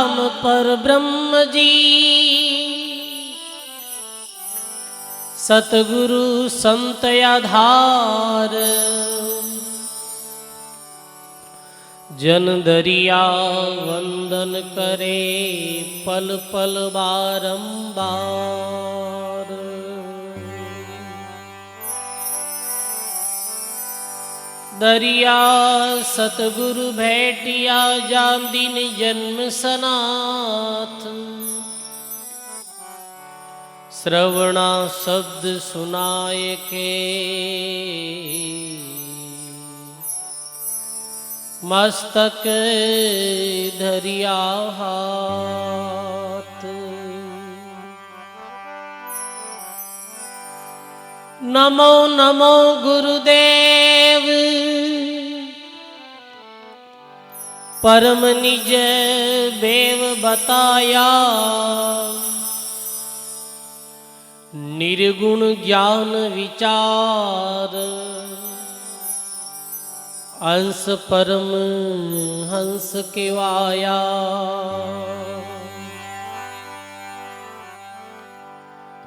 धाम पर ब्रह्म जी, सतगुरु संत आधार। जन दरिया वंदन करे पल पल बारंबार। दरिया सतगुरु भेटिया जान दिन जन्म सनाथ। श्रवणा शब्द सुनाए के मस्तक धरिया हाथ। नमो नमो गुरुदेव, परम निज बेव बताया। निर्गुण ज्ञान विचार, अंश परम हंस केवाया।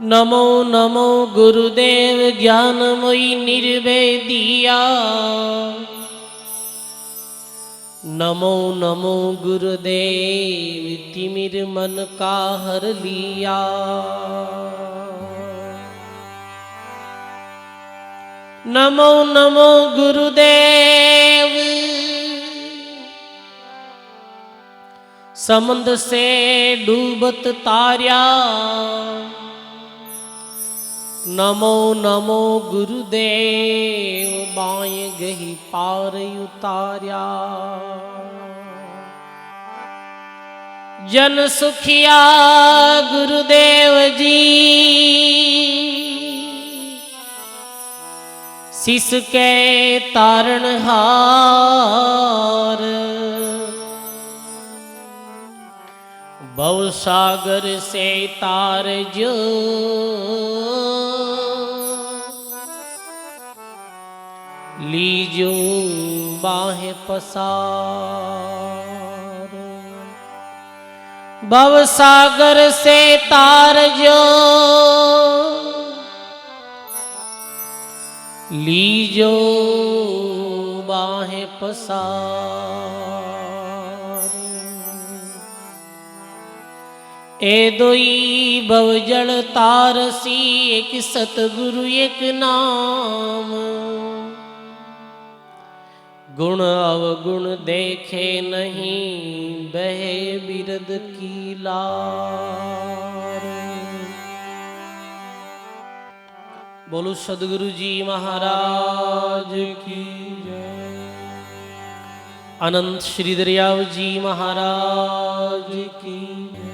नमो नमो गुरुदेव ज्ञानमयी निर्वेदिया। नमो नमो गुरुदेव तिमिर मन का हर लिया। नमो नमो गुरुदेव समुद्र से डूबत तार्या। नमो नमो गुरुदेव बाएं गही पार उतार्या। जन सुखिया गुरुदेव जी, शिष के तारण हार। भव सागर से तार जो, लीजो बाहें पसार। भव सागर से तार जो, लीजो बाहें पसार। ए दोई भवजल तारसी, एक सतगुरु एक नाम। गुण अवगुण देखे नहीं, बहे बिरद की लार। बोलो सदगुरु जी महाराज की जय। अनंत श्री दरियाव जी महाराज की जय।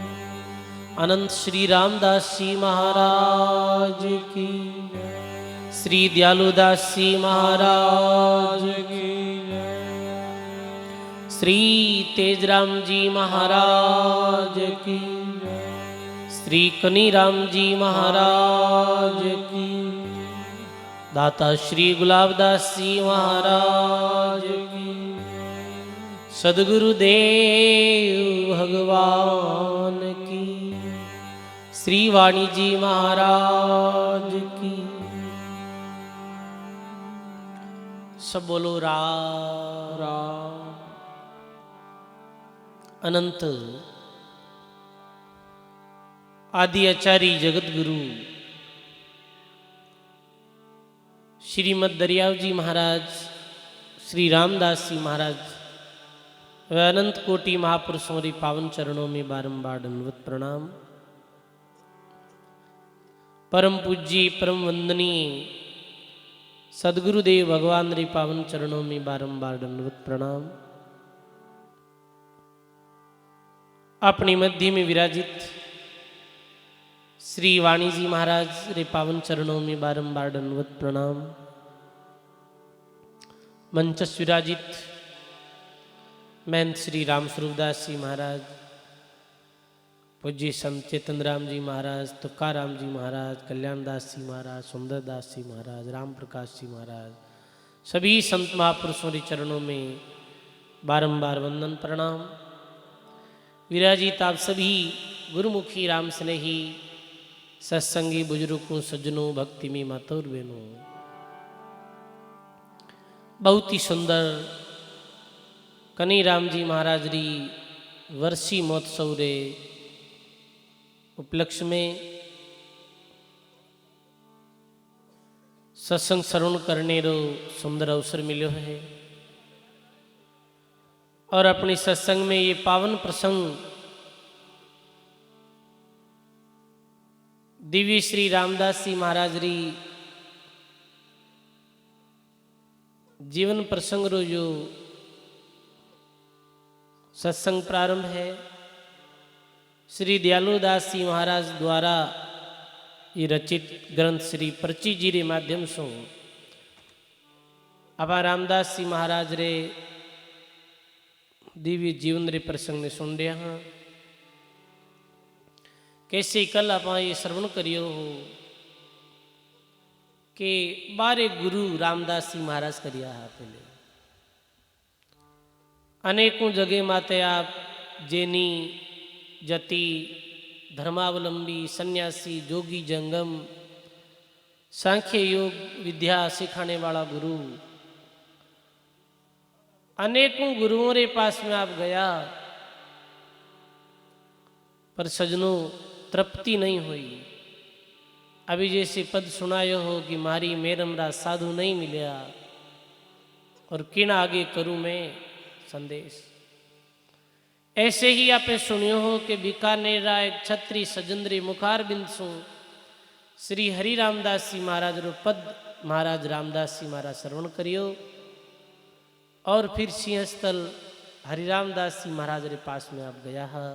अनंत श्री रामदास जी महाराज की जय। श्री दयालुदास जी महाराज की जय। श्री तेजराम जी महाराज की जय। श्री कनीराम जी महाराज की। दाता श्री गुलाबदास जी महाराज की। सदगुरुदेव भगवान की। श्री वाणी जी महाराज की। सब बोलो राम राम। अनंत आदि आचार्य जगत गुरु श्रीमद दरियाव जी महाराज, श्री रामदास जी महाराज व अनंत कोटि महापुरुषों रे पावन चरणों में बारंबार दंडवत प्रणाम। परम पूज्य परम वंदनीय सदगुरुदेव भगवान रे पावन चरणों में बारंबार दंडवत प्रणाम। अपनी मध्य में विराजित श्री वाणी जी महाराज रे पावन चरणों में बारंबार दंडवत प्रणाम। मंचस विराजित महंत श्री राम स्वरूपदास जी महाराज, पूज्य संत चेतन राम जी महाराज, तुकाराम जी महाराज, कल्याणदास जी महाराज, सुंदरदास जी महाराज, राम प्रकाश जी महाराज, सभी संत महापुरुषों के चरणों में बारंबार वंदन प्रणाम। विराजित आप सभी गुरुमुखी राम स्नेही सत्संगी बुजुर्गों सज्जनों भक्ति में माता और बहनों, बहुत ही सुंदर कनी राम जी महाराज री वर्षी महोत्सव रे उपलक्ष्य में सत्संग श्रवण करने रो सुंदर अवसर मिलो है। और अपनी सत्संग में ये पावन प्रसंग दिव्य श्री रामदास जी महाराज री जीवन प्रसंग रो जो सत्संग प्रारंभ है, श्री दयालुदास जी महाराज द्वारा ये रचित ग्रंथ श्री पर्ची जी रे माध्यम से आपा रामदास जी महाराज रे दिव्य जीवन रे प्रसंग ने सुन रहा हाँ। कैसे कल आप ये श्रवण करियो हो कि बारे गुरु रामदास जी महाराज करिया है। पहले अनेकों जगह माते आप जैनी जति धर्मावलंबी सन्यासी जोगी जंगम सांख्य योग विद्या सिखाने वाला गुरु, अनेकों गुरुओं के पास में आप गया, पर सजनों तृप्ति नहीं हुई। अभी जैसे पद सुनायो हो कि मारी मेरमरा साधु नहीं मिला और किन आगे करूं मैं संदेश। ऐसे ही आपे सुनियो हो कि बीकानेर एक छत्री सजंद्री मुखार बिंदसु श्री हरि रामदास जी महाराज रो पद महाराज रामदास जी महाराज श्रवण करियो और फिर सिंहस्थल हरिरामदास जी महाराज रे पास में आप गया है,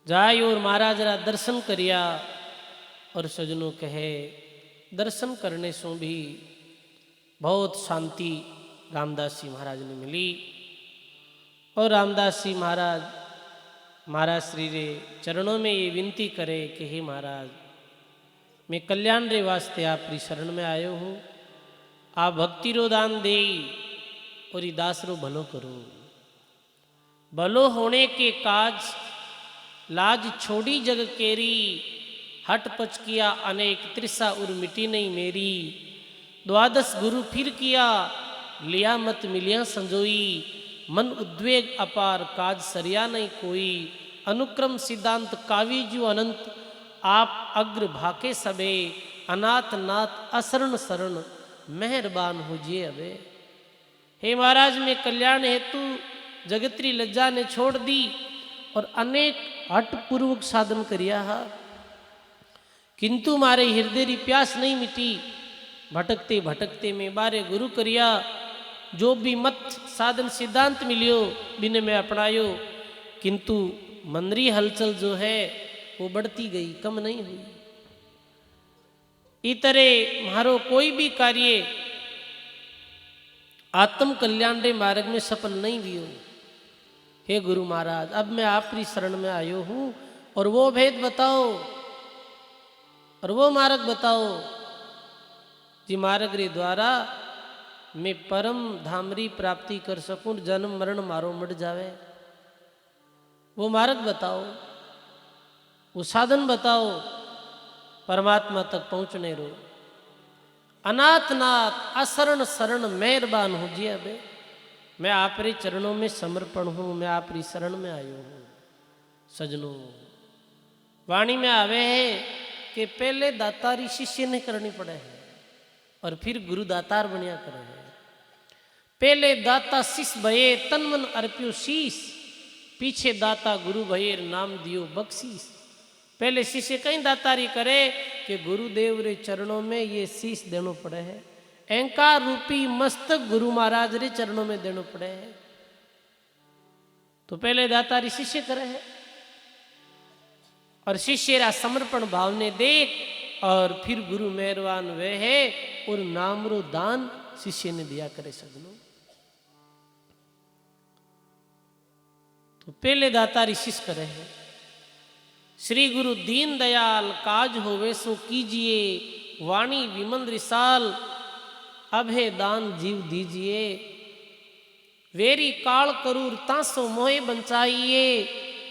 जाय और महाराज रा दर्शन करिया। और सजनों कहे दर्शन करने से भी बहुत शांति रामदास जी महाराज ने मिली। और रामदास जी महाराज श्री रे चरणों में ये विनती करे कि हे महाराज, मैं कल्याण रे वास्ते आपरी शरण में आयो हूँ, आप भक्ति रो दान दे और ये दास रो भलो करो। भलो होने के काज लाज छोड़ी जग केरी, हट पच किया अनेक त्रिसा उर मिटी नहीं मेरी। द्वादश गुरु फिर किया लिया मत मिलिया संजोई, मन उद्वेग अपार काज सरिया नहीं कोई। अनुक्रम सिद्धांत कावीजु अनंत आप अग्र भाके सबे, अनाथ नाथ असरण शरण मेहरबान होजिए अबे। हे महाराज, में कल्याण हेतु जगत्री लज्जा ने छोड़ दी और अनेक हठपूर्वक साधन करिया है, किंतु मारे हृदय री प्यास नहीं मिटी। भटकते भटकते में बारे गुरु करिया, जो भी मत साधन सिद्धांत मिलियो बिने में अपनायो, किंतु मनरी हलचल जो है वो बढ़ती गई, कम नहीं हुई। इतरे मारो कोई भी कार्य आत्म कल्याण रे मार्ग में सफल नहीं हुई। हे गुरु महाराज, अब मैं आपकी शरण में आयो हूँ और वो भेद बताओ और वो मार्ग बताओ जी मार्ग रे द्वारा मैं परम धामरी प्राप्ति कर सकूं, जन्म मरण मारो मिट जावे। वो मार्ग बताओ, वो साधन बताओ परमात्मा तक पहुंचने रो। अनाथ नाथ असरण शरण मेहरबान हो जी। अबे मैं आप रे चरणों में समर्पण हूँ, मैं आप री शरण में आयो हूँ। सजनों, वाणी में आवे है कि पहले दातारी शिष्य ने करनी पड़े है और फिर गुरु दातार बनिया करे है। पहले दाता शिष्य भये तन मन अर्प्यो शीश, पीछे दाता गुरु भये नाम दियो बख्शीश। पहले शिष्य कहीं दातारी करे कि गुरुदेव रे चरणों में ये शीश देनो पड़े है, अहंकार रूपी मस्तक गुरु महाराज रे चरणों में देनो पड़े है। तो पहले दातारी शिष्य करे है और शिष्य रा समर्पण भाव ने देख और फिर गुरु मेहरबान वे है और नाम रो दान शिष्य ने दिया करे। सजनों, तो पहले दातारी शिष्य करे है। श्री गुरु दीन दयाल काज होवे सो कीजिए, वाणी विमल रिसाल अभे दान जीव दीजिए। वेरी काल करूर तासो मोहे बंचाइए,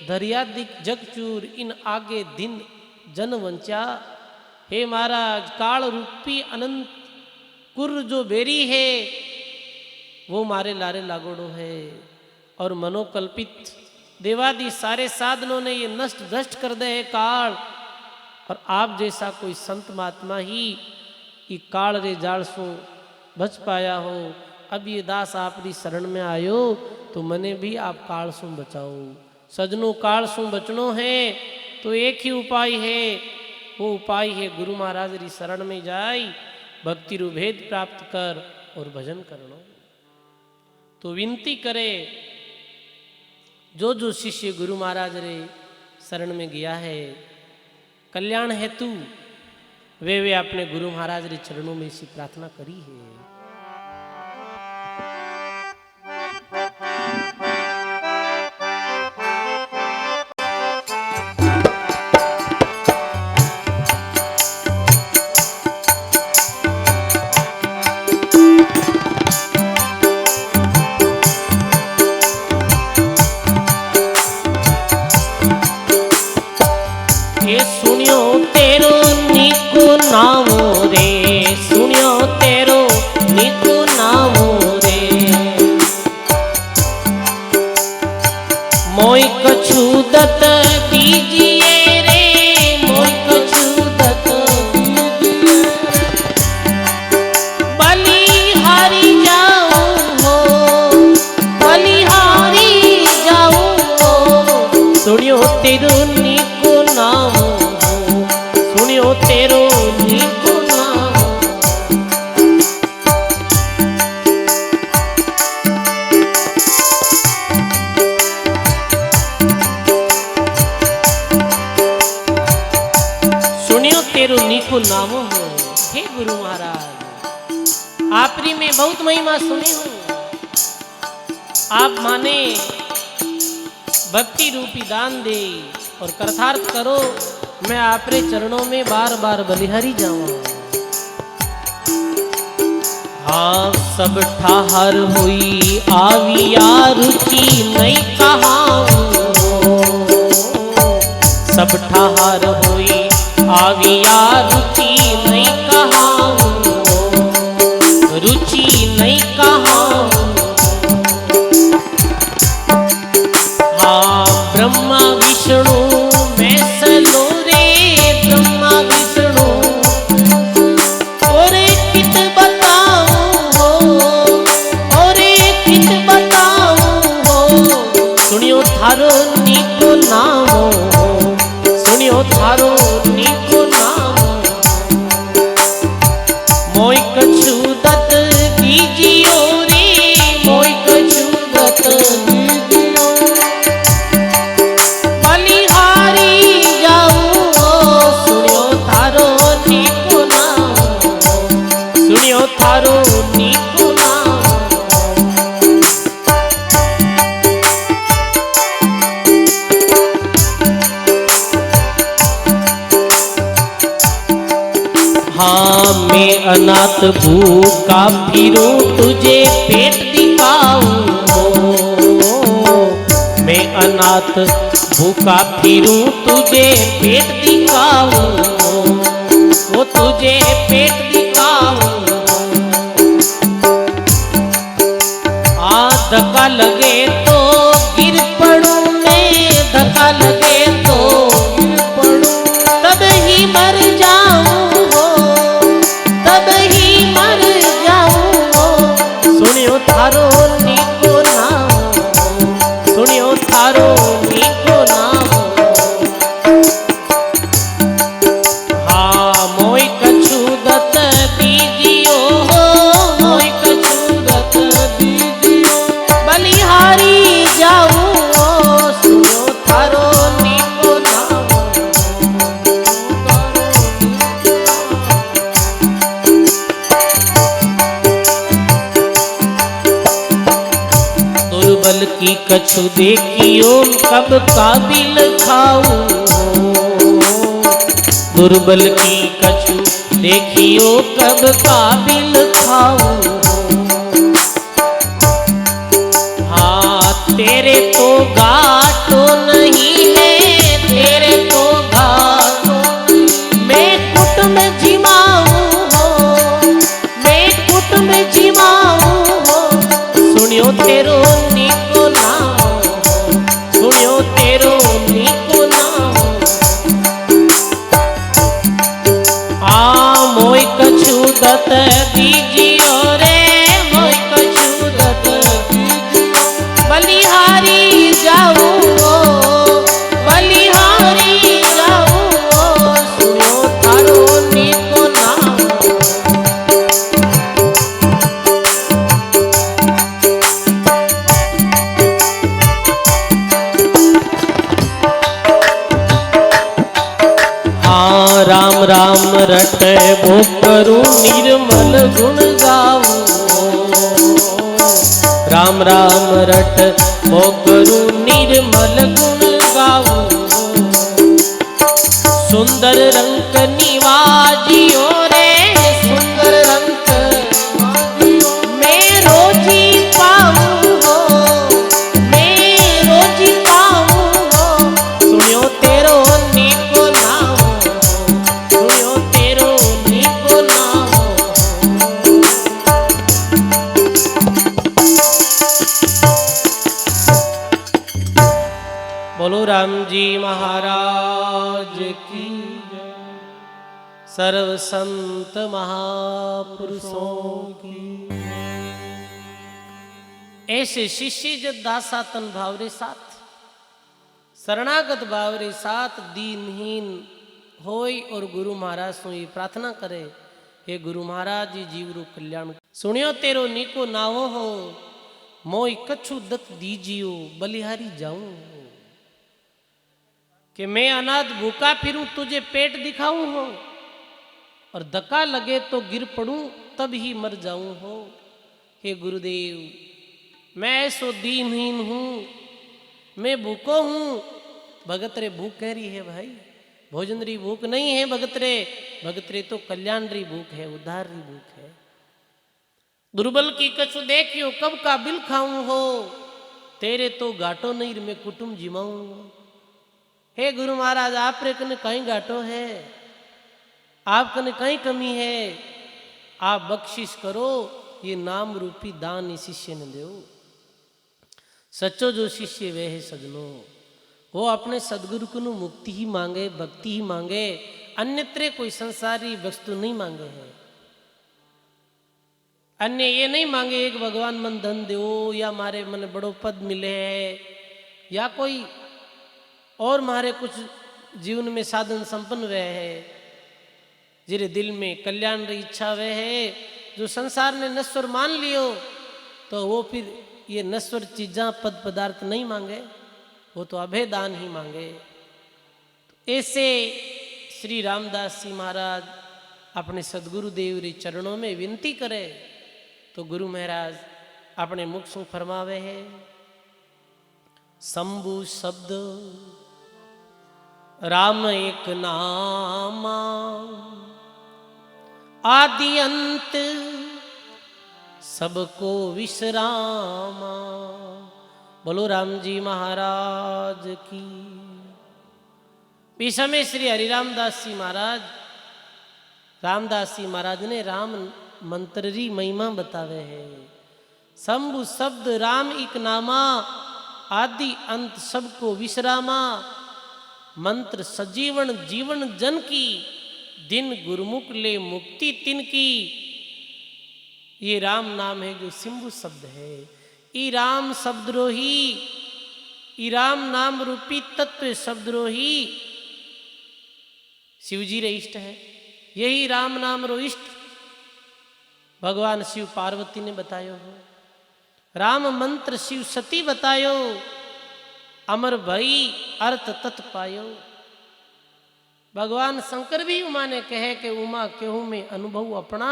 दरियादिक जगचूर इन आगे दिन जन वंचा। हे महाराज, काल रूपी अनंत कुर जो बेरी है वो मारे लारे लागोड़ो है, और मनोकल्पित देवादि सारे साधनों ने ये नष्ट भ्रष्ट कर दे है काल। और आप जैसा कोई संत महात्मा ही ये काल रे जाल सो बच पाया हो। अब ये दास आपकी शरण में आयो तो मने भी आप काल सो बचाओ। सजनो, काल सो बचनो है तो एक ही उपाय है, वो उपाय है गुरु महाराज री शरण में जाई, भक्ति रू भेद प्राप्त कर और भजन करनो। तो विनती करे, जो जो शिष्य गुरु महाराज रे शरण में गया है कल्याण हेतु, वे अपने गुरु महाराज रे चरणों में इसी प्रार्थना करी है। नामो रे, सुनियो तेरो निको नामो रे, मोई कछु दत्त दीजिए रे, मोई कछु दत्त दीजिए, बलिहारी जाऊं हो, बलिहारी जाऊं हो, सुनियो तेरो निको नामो, सुनियो तेरो निको नामो। सुनियो तेरो निको नामो हो। हे गुरु महाराज, आपरी में बहुत महिमा सुनी हूं। आप माने भक्ति रूपी दान दे और कृतार्थ करो, मैं आपरे चरणों में बार बार बलिहारी जाऊं। हाँ, सब ठाहर हुई आविया रुचि नहीं कहाऊं, सब ठाहर हुई आविया रुचि नहीं कहाऊं, रुचि नहीं कहाऊं। हाँ, ब्रह्मा विष्णु मैं सलो रे, ब्रह्मा विष्णु और कित बताऊं हो, और कित बताऊं हो। सुनियो थारो निको नामो, सुनियो थारो निको नामो, मोई कछु दत्त दीजियो रे, मोई कछु दत्त दीजियो, बलिहारी जाऊं हो, सुनियो थारो निको नामो, सुनियो थारो निको नामो। हाँ, मैं अनाथ भूखा फिरूं तुझे पेट दिखाऊं, मैं अनाथ भूखा फिरूं तुझे पेट दिखाऊं, वो तुझे पेट दिखाऊं। धक्का लगे तो गिर पड़ूं मैं, धक्का लगे तो गिर पड़ूं, तब ही मर जाऊं हो, तब ही मर जाऊं हो। सुनियो थारो निको नामो, सुनियो थारो निको नामो। हाँ, मोई कछु दत्त दीजियो हो, मोई कछु दत्त दीजियो, बलिहारी जाऊं हो, सुनियो थारो निको नामो। दुर्बल की कछु देखियो कब काबिल खाऊं, दुर्बल की कछु देखियो कब काबिल खाऊं। घाटो नहीं है, तेरे तो घाटो। मैं कुट में जिमाऊं हो, मैं कुट में जिमाऊं हो, सुनियो तेरो निको नाम हो, सुनियो तेरो निको नाम। आ मोय कछु दत दीजियो रे, मोय कछु दत दीजियो। बलिहारी जाऊं हो, बलिहारी जाऊं हो, सुनियो तारो निको नाम। हाँ राम राम रटे वो करूं, निर्मल गुण गाऊं। राम राम रट वो करूं, निर्मल गुण गाऊं। सुंदर रंग निवाजियो रे, सुंदर रंग निवाजियो। मैं रोजी पाऊं हो, मैं रोजी पाऊं हो, सुनियो तेरो निको नाम, सुनियो तेरो निको नाम। बोलो राम जी महाराज की जय। सर्व संत महापुरुषों की। ऐसे शिष्य जब दासातन भावरे साथ, शरणागत भावरे साथ दीनहीन होय और गुरु महाराज सो ये प्रार्थना करे, हे गुरु महाराज जी जीवरो कल्याण। सुनियो तेरो निको नावो हो, मोय कछु दत दीजियो, बलिहारी जाऊं। कि मैं अनाथ भूखा फिरूं, तुझे पेट दिखाऊं हो, और धक्का लगे तो गिर पड़ूं, तब ही मर जाऊं हो। हे गुरुदेव, मैं ऐसो दीनहीन हूं, मैं भूखो हूं। भगत रे भूख कह रही है भाई, भोजन री भूख नहीं है भगत रे, भगत रे तो कल्याण री भूख है, उद्धार री भूख है। दुर्बल की कछु देखियो, कब का बिल खाऊं हो, तेरे तो घाटो नहीं मैं कुटुम जिमाऊं। हे गुरु महाराज, आप रे कने कहीं घाटो है, आप कने कहीं कमी है, आप बख्शिश करो। ये नाम रूपी दान इस शिष्य ने दो। सच्चो जो शिष्य वे है सजनो, वो अपने सदगुरु को मुक्ति ही मांगे, भक्ति ही मांगे, अन्यत्र कोई संसारी वस्तु नहीं मांगे है। अन्य ये नहीं मांगे एक भगवान मन धन दो, या मारे मन बड़ो पद मिले है, या कोई और मारे कुछ जीवन में साधन संपन्न वे है। जिरे दिल में कल्याण री इच्छा वे है, जो संसार ने नश्वर मान लियो, तो वो फिर ये नश्वर चीज़ां पद पदार्थ नहीं मांगे, वो तो अभय दान ही मांगे। ऐसे श्री रामदास जी महाराज अपने सदगुरु देव रे चरणों में विनती करे, तो गुरु महाराज अपने मुख से फरमावे है, शंभु शब्द राम एक नामा, आदि अंत सबको विश्रामा। बोलो राम जी महाराज की। इस समय श्री हरिरामदास जी महाराज, रामदास जी महाराज ने राम मंत्र री महिमा बतावे है। शंभु शब्द राम एक नामा, आदि अंत सबको विश्रामा। मंत्र सजीवन जीवन जन की, दिन गुरुमुख ले मुक्ति तिन की। ये राम नाम है जो शंभु शब्द है। ई राम शब्दरोही, ई राम नाम रूपी तत्व शब्दरोही शिव जी रे इष्ट है। यही राम नाम रो इष्ट भगवान शिव पार्वती ने बतायो हो। राम मंत्र शिव सती बतायो, अमर भई अर्थ तत् पायो। भगवान शंकर भी उमा ने कहे कि उमा केहू में अनुभव अपना,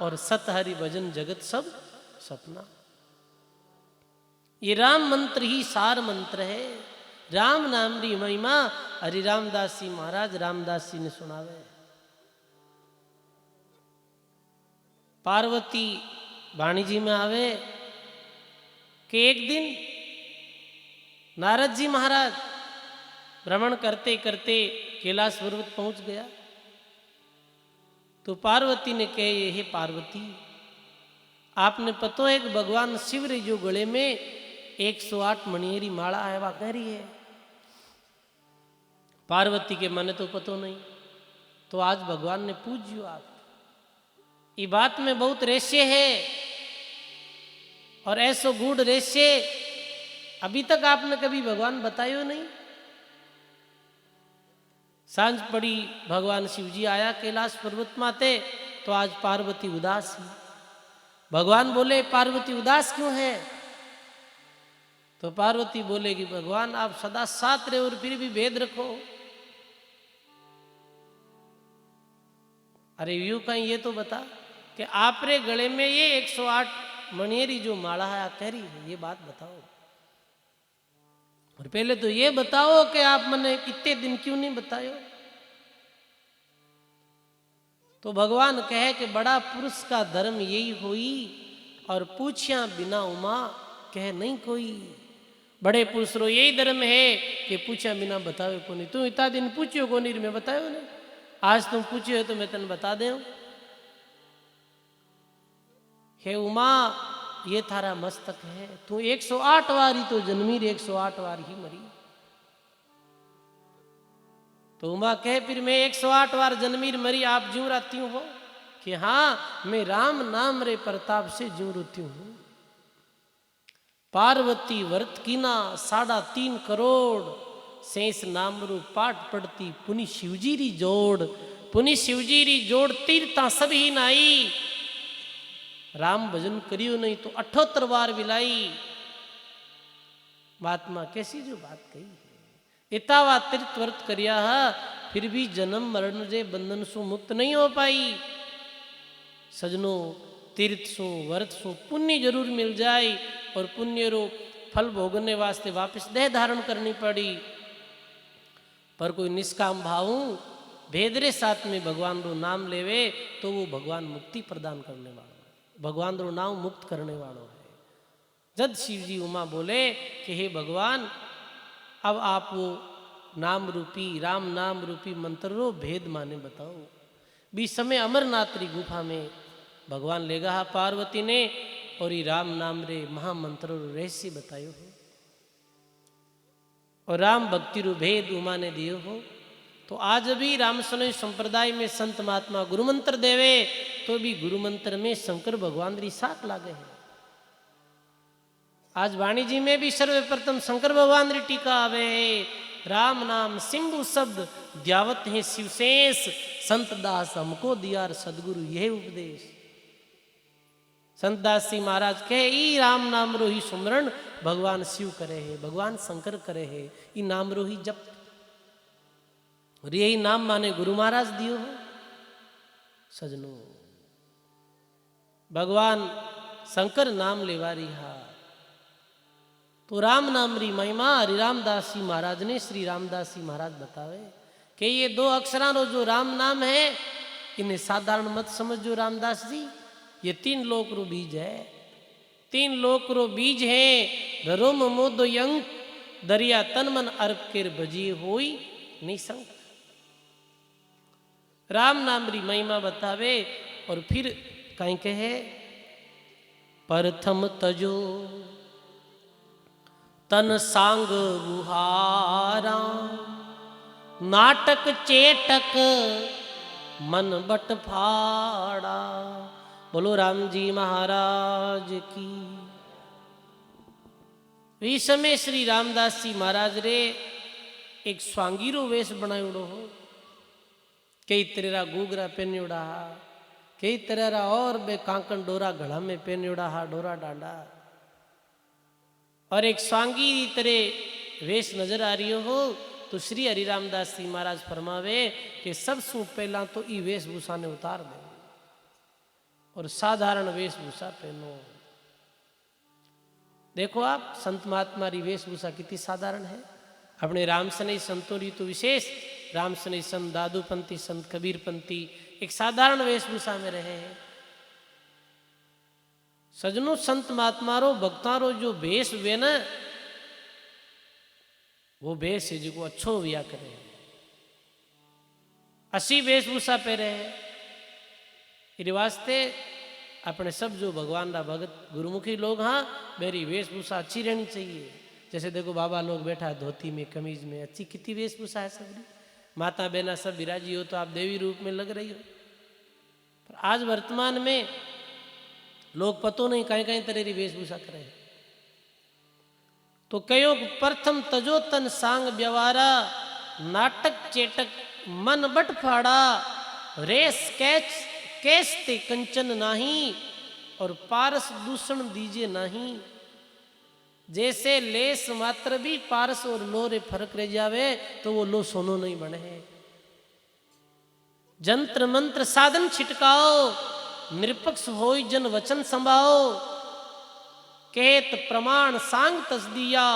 और सत हरि भजन जगत सब सपना। ये राम मंत्र ही सार मंत्र है। राम नाम री महिमा हरि रामदास जी महाराज रामदास जी ने सुनावे। पार्वती वाणी जी में आवे कि एक दिन नारद जी महाराज भ्रमण करते करते कैलाश पर्वत पहुंच गया तो पार्वती ने कहे, हे पार्वती, आपने पतो है कि भगवान शिव रे जो गले में 108 मणियरी माला है वह कह रही है। पार्वती के मन तो पतो नहीं, तो आज भगवान ने पूज्यो आप, ये बात में बहुत रहस्य है और ऐसो गूढ़ रहस्य अभी तक आपने कभी भगवान बतायो नहीं। सांझ पड़ी, भगवान शिव जी आया कैलाश पर्वत माते, तो आज पार्वती उदास है। भगवान बोले, पार्वती उदास क्यों है? तो पार्वती बोलेगी, भगवान आप सदा साथ रहे और फिर भी भेद रखो। अरे यूं कहीं ये तो बता कि आप रे गले में ये 108 मणियरी जो माला है कह रही है, ये बात बताओ। और पहले तो ये बताओ कि आप मैंने इतने दिन क्यों नहीं बतायो। तो भगवान कहे कि बड़ा पुरुष का धर्म यही हुई और पूछ्या बिना उमा कहे नहीं कोई। बड़े पुरुष रो यही धर्म है कि पूछ्या बिना बतावे को नहीं। तू इतना दिन पूछियो को नहीं, मैं बतायो नहीं। आज तुम पूछियो तो मैं तेन बता दे। हे उमा, ये थारा मस्तक है, तू 108 बार ही तो जन्मी, 108 बार ही मरी। तो उमा कहे, फिर मैं 108 बार जन्मी मरी, आप ज्यों रहती हो? कि हाँ, मैं राम नाम रे प्रताप से ज्यों रहती हूं। पार्वती व्रत कीना 3.5 करोड़ शेष नाम रू पाठ पढ़ती पुनि शिवजी री जोड़। पुनि शिवजी री जोड़ तीर्था सभी नाई, राम भजन करियो नहीं तो 78 बार बिलाई। महात्मा कैसी जो बात कही है। इतावा तीर्थ व्रत करिया है, फिर भी जन्म मरण रे बंधन सु मुक्त नहीं हो पाई। सजनों, तीर्थ सु व्रत सु पुण्य जरूर मिल जाए और पुण्य रो फल भोगने वास्ते वापस देह धारण करनी पड़ी। पर कोई निष्काम भाव भेदरे साथ में भगवान रो नाम लेवे तो वो भगवान मुक्ति प्रदान करने वाला, भगवान रो नाम मुक्त करने वालों है। जब शिव जी उमा बोले कि हे भगवान, अब आप वो नाम रूपी राम नाम रूपी मंत्र रो भेद माने बताओ। बीच समय अमरनाथ री गुफा में भगवान ले गया पार्वती ने और ये राम नाम रे महामंत्र रो रहस्य बतायो हो और राम भक्ति रो भेद उमा ने दियो हो। तो आज भी रामसनोई संप्रदाय में संत महात्मा गुरु मंत्र देवे तो भी गुरु मंत्र में शंकर भगवान री साख लागे है। आज वाणी जी में भी सर्वप्रथम शंकर भगवान री टीका आवे है। राम नाम सिंबु शब्द द्यावत है शिवशेष, संत दास हमको दियार सदगुरु यह उपदेश। संत दास जी महाराज कहे, ई राम नाम रो ही सुमरण भगवान शिव करे है, भगवान शंकर करे है, ई नाम रो ही जप। और यही नाम माने गुरु महाराज दियो हो। सजनों, भगवान शंकर नाम लेवारी हा तो राम नाम री महिमा हरिरामदास जी महाराज ने श्री रामदास जी महाराज बतावे कि ये 2 अक्षरा रो जो राम नाम है इन्हें साधारण मत समझो रामदास जी, ये 3 लोक रो बीज है। 3 लोक रो बीज है। धरोम मोदो यंग दरिया तन मन अर्प केर बजी होई निसंक। राम नाम री महिमा बतावे और फिर कहीं कहे, प्रथम तजो तन सांग गुहारा, नाटक चेटक मन बट फाड़ा। बोलो राम जी महाराज की। इस समय श्री रामदास जी महाराज रे एक स्वांगीरो वेश बनायोड़ो हो। कई तरह गुगरा पहनोड़ा हा, कई तरह और बे कांकन डोरा गला में पहनोड़ा हा, डोरा डांडा। और एक स्वांगी तरह वेश नजर आ रही हो तो श्री हरिरामदास जी महाराज फरमावे कि सबसे पहला तो ई वेशभूषा ने उतार दे और साधारण वेशभूषा पहनो। देखो आप, संत महात्मा री वेशभूषा कितनी साधारण है। अपने रामसनई संतों री तो विशेष, रामसनई संत दादूपंथी संत कबीरपंथी एक साधारण वेशभूषा में रहे हैं। सजनों, संत महात्मा रो भक्ता रो जो वेश वे न वो वेश है जो अच्छो विया करे, असी वेशभूषा पहरे है। इस वास्ते अपने सब जो भगवान रा भगत गुरुमुखी लोग, हाँ मेरी वेशभूषा अच्छी रहनी चाहिए। जैसे देखो बाबा लोग बैठा धोती में कमीज में, अच्छी कितनी वेशभूषा है सबकी। माता बहना सब विराजी हो तो आप देवी रूप में लग रही हो। पर आज वर्तमान में लोग पतो नहीं कहीं कहीं तरह की वेशभूषा करे। तो कयो प्रथम तजो तन सांग व्यवहारा, नाटक चेटक मन बट फाड़ा, रेस कैच कैसते कंचन नाही, और पारस दूषण दीजे नहीं। जैसे लेस मात्र भी पारस और लो रे फर्क रह जावे तो वो लो सोनो नहीं बने। जंत्र मंत्र साधन छिटकाओ, निरपक्ष होई जन वचन संभाओ। केत प्रमाण सांग तस दिया,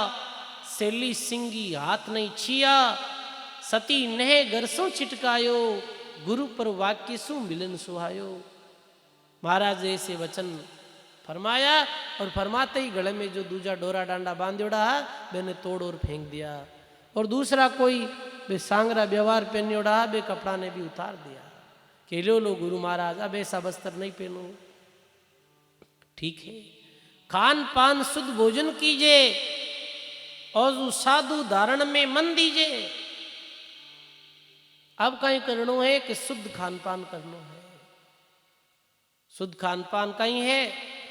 सेली सिंगी हाथ नहीं छिया। सती नह गरसों छिटकायो, गुरु पर वाक्य सु मिलन सुहायो। महाराज ऐसे वचन फरमाया और फरमाते ही गले में जो दूजा डोरा डांडा बांधोड़ा मैंने तोड़ और फेंक दिया, और दूसरा कोई बे सांगरा व्यवहार पहनोड़ा बे कपड़ा ने भी उतार दिया कि लो गुरु महाराज अब ऐसा वस्त्र नहीं पहनो। ठीक है, खान पान शुद्ध भोजन कीजिए और साधु धारण में मन दीजिए। अब कहीं करनो है कि शुद्ध खान पान करनो है। शुद्ध खान पान कहीं है,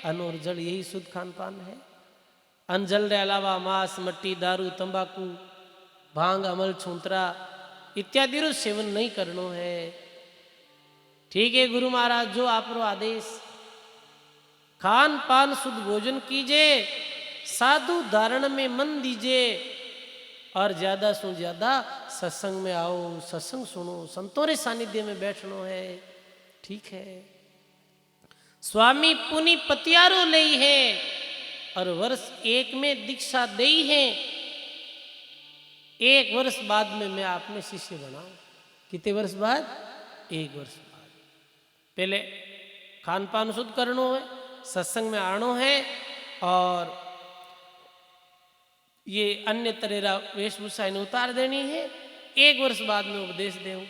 अन्न और जल यही शुद्ध खान पान है। अन्न जल के अलावा मांस मट्टी दारू तंबाकू भांग अमल छूंतरा इत्यादि रो सेवन नहीं करनो है। ठीक है गुरु महाराज जो आप रो आदेश, खान पान शुद्ध भोजन कीजिए, साधु धारण में मन दीजिए, और ज्यादा से ज्यादा सत्संग में आओ, सत्संग सुनो, संतों रे सानिध्य में बैठनो है। ठीक है, स्वामी पुनि पतियारो लई है और वर्ष एक में दीक्षा दई है। 1 वर्ष बाद में मैं आपने शिष्य बनाऊं। कितने वर्ष बाद? 1 वर्ष बाद। पहले खान पान शुद्ध करनो है, सत्संग में आनो है, और ये अन्य तरह वेशभूषा इन्हें उतार देनी है। 1 वर्ष बाद में उपदेश देऊं।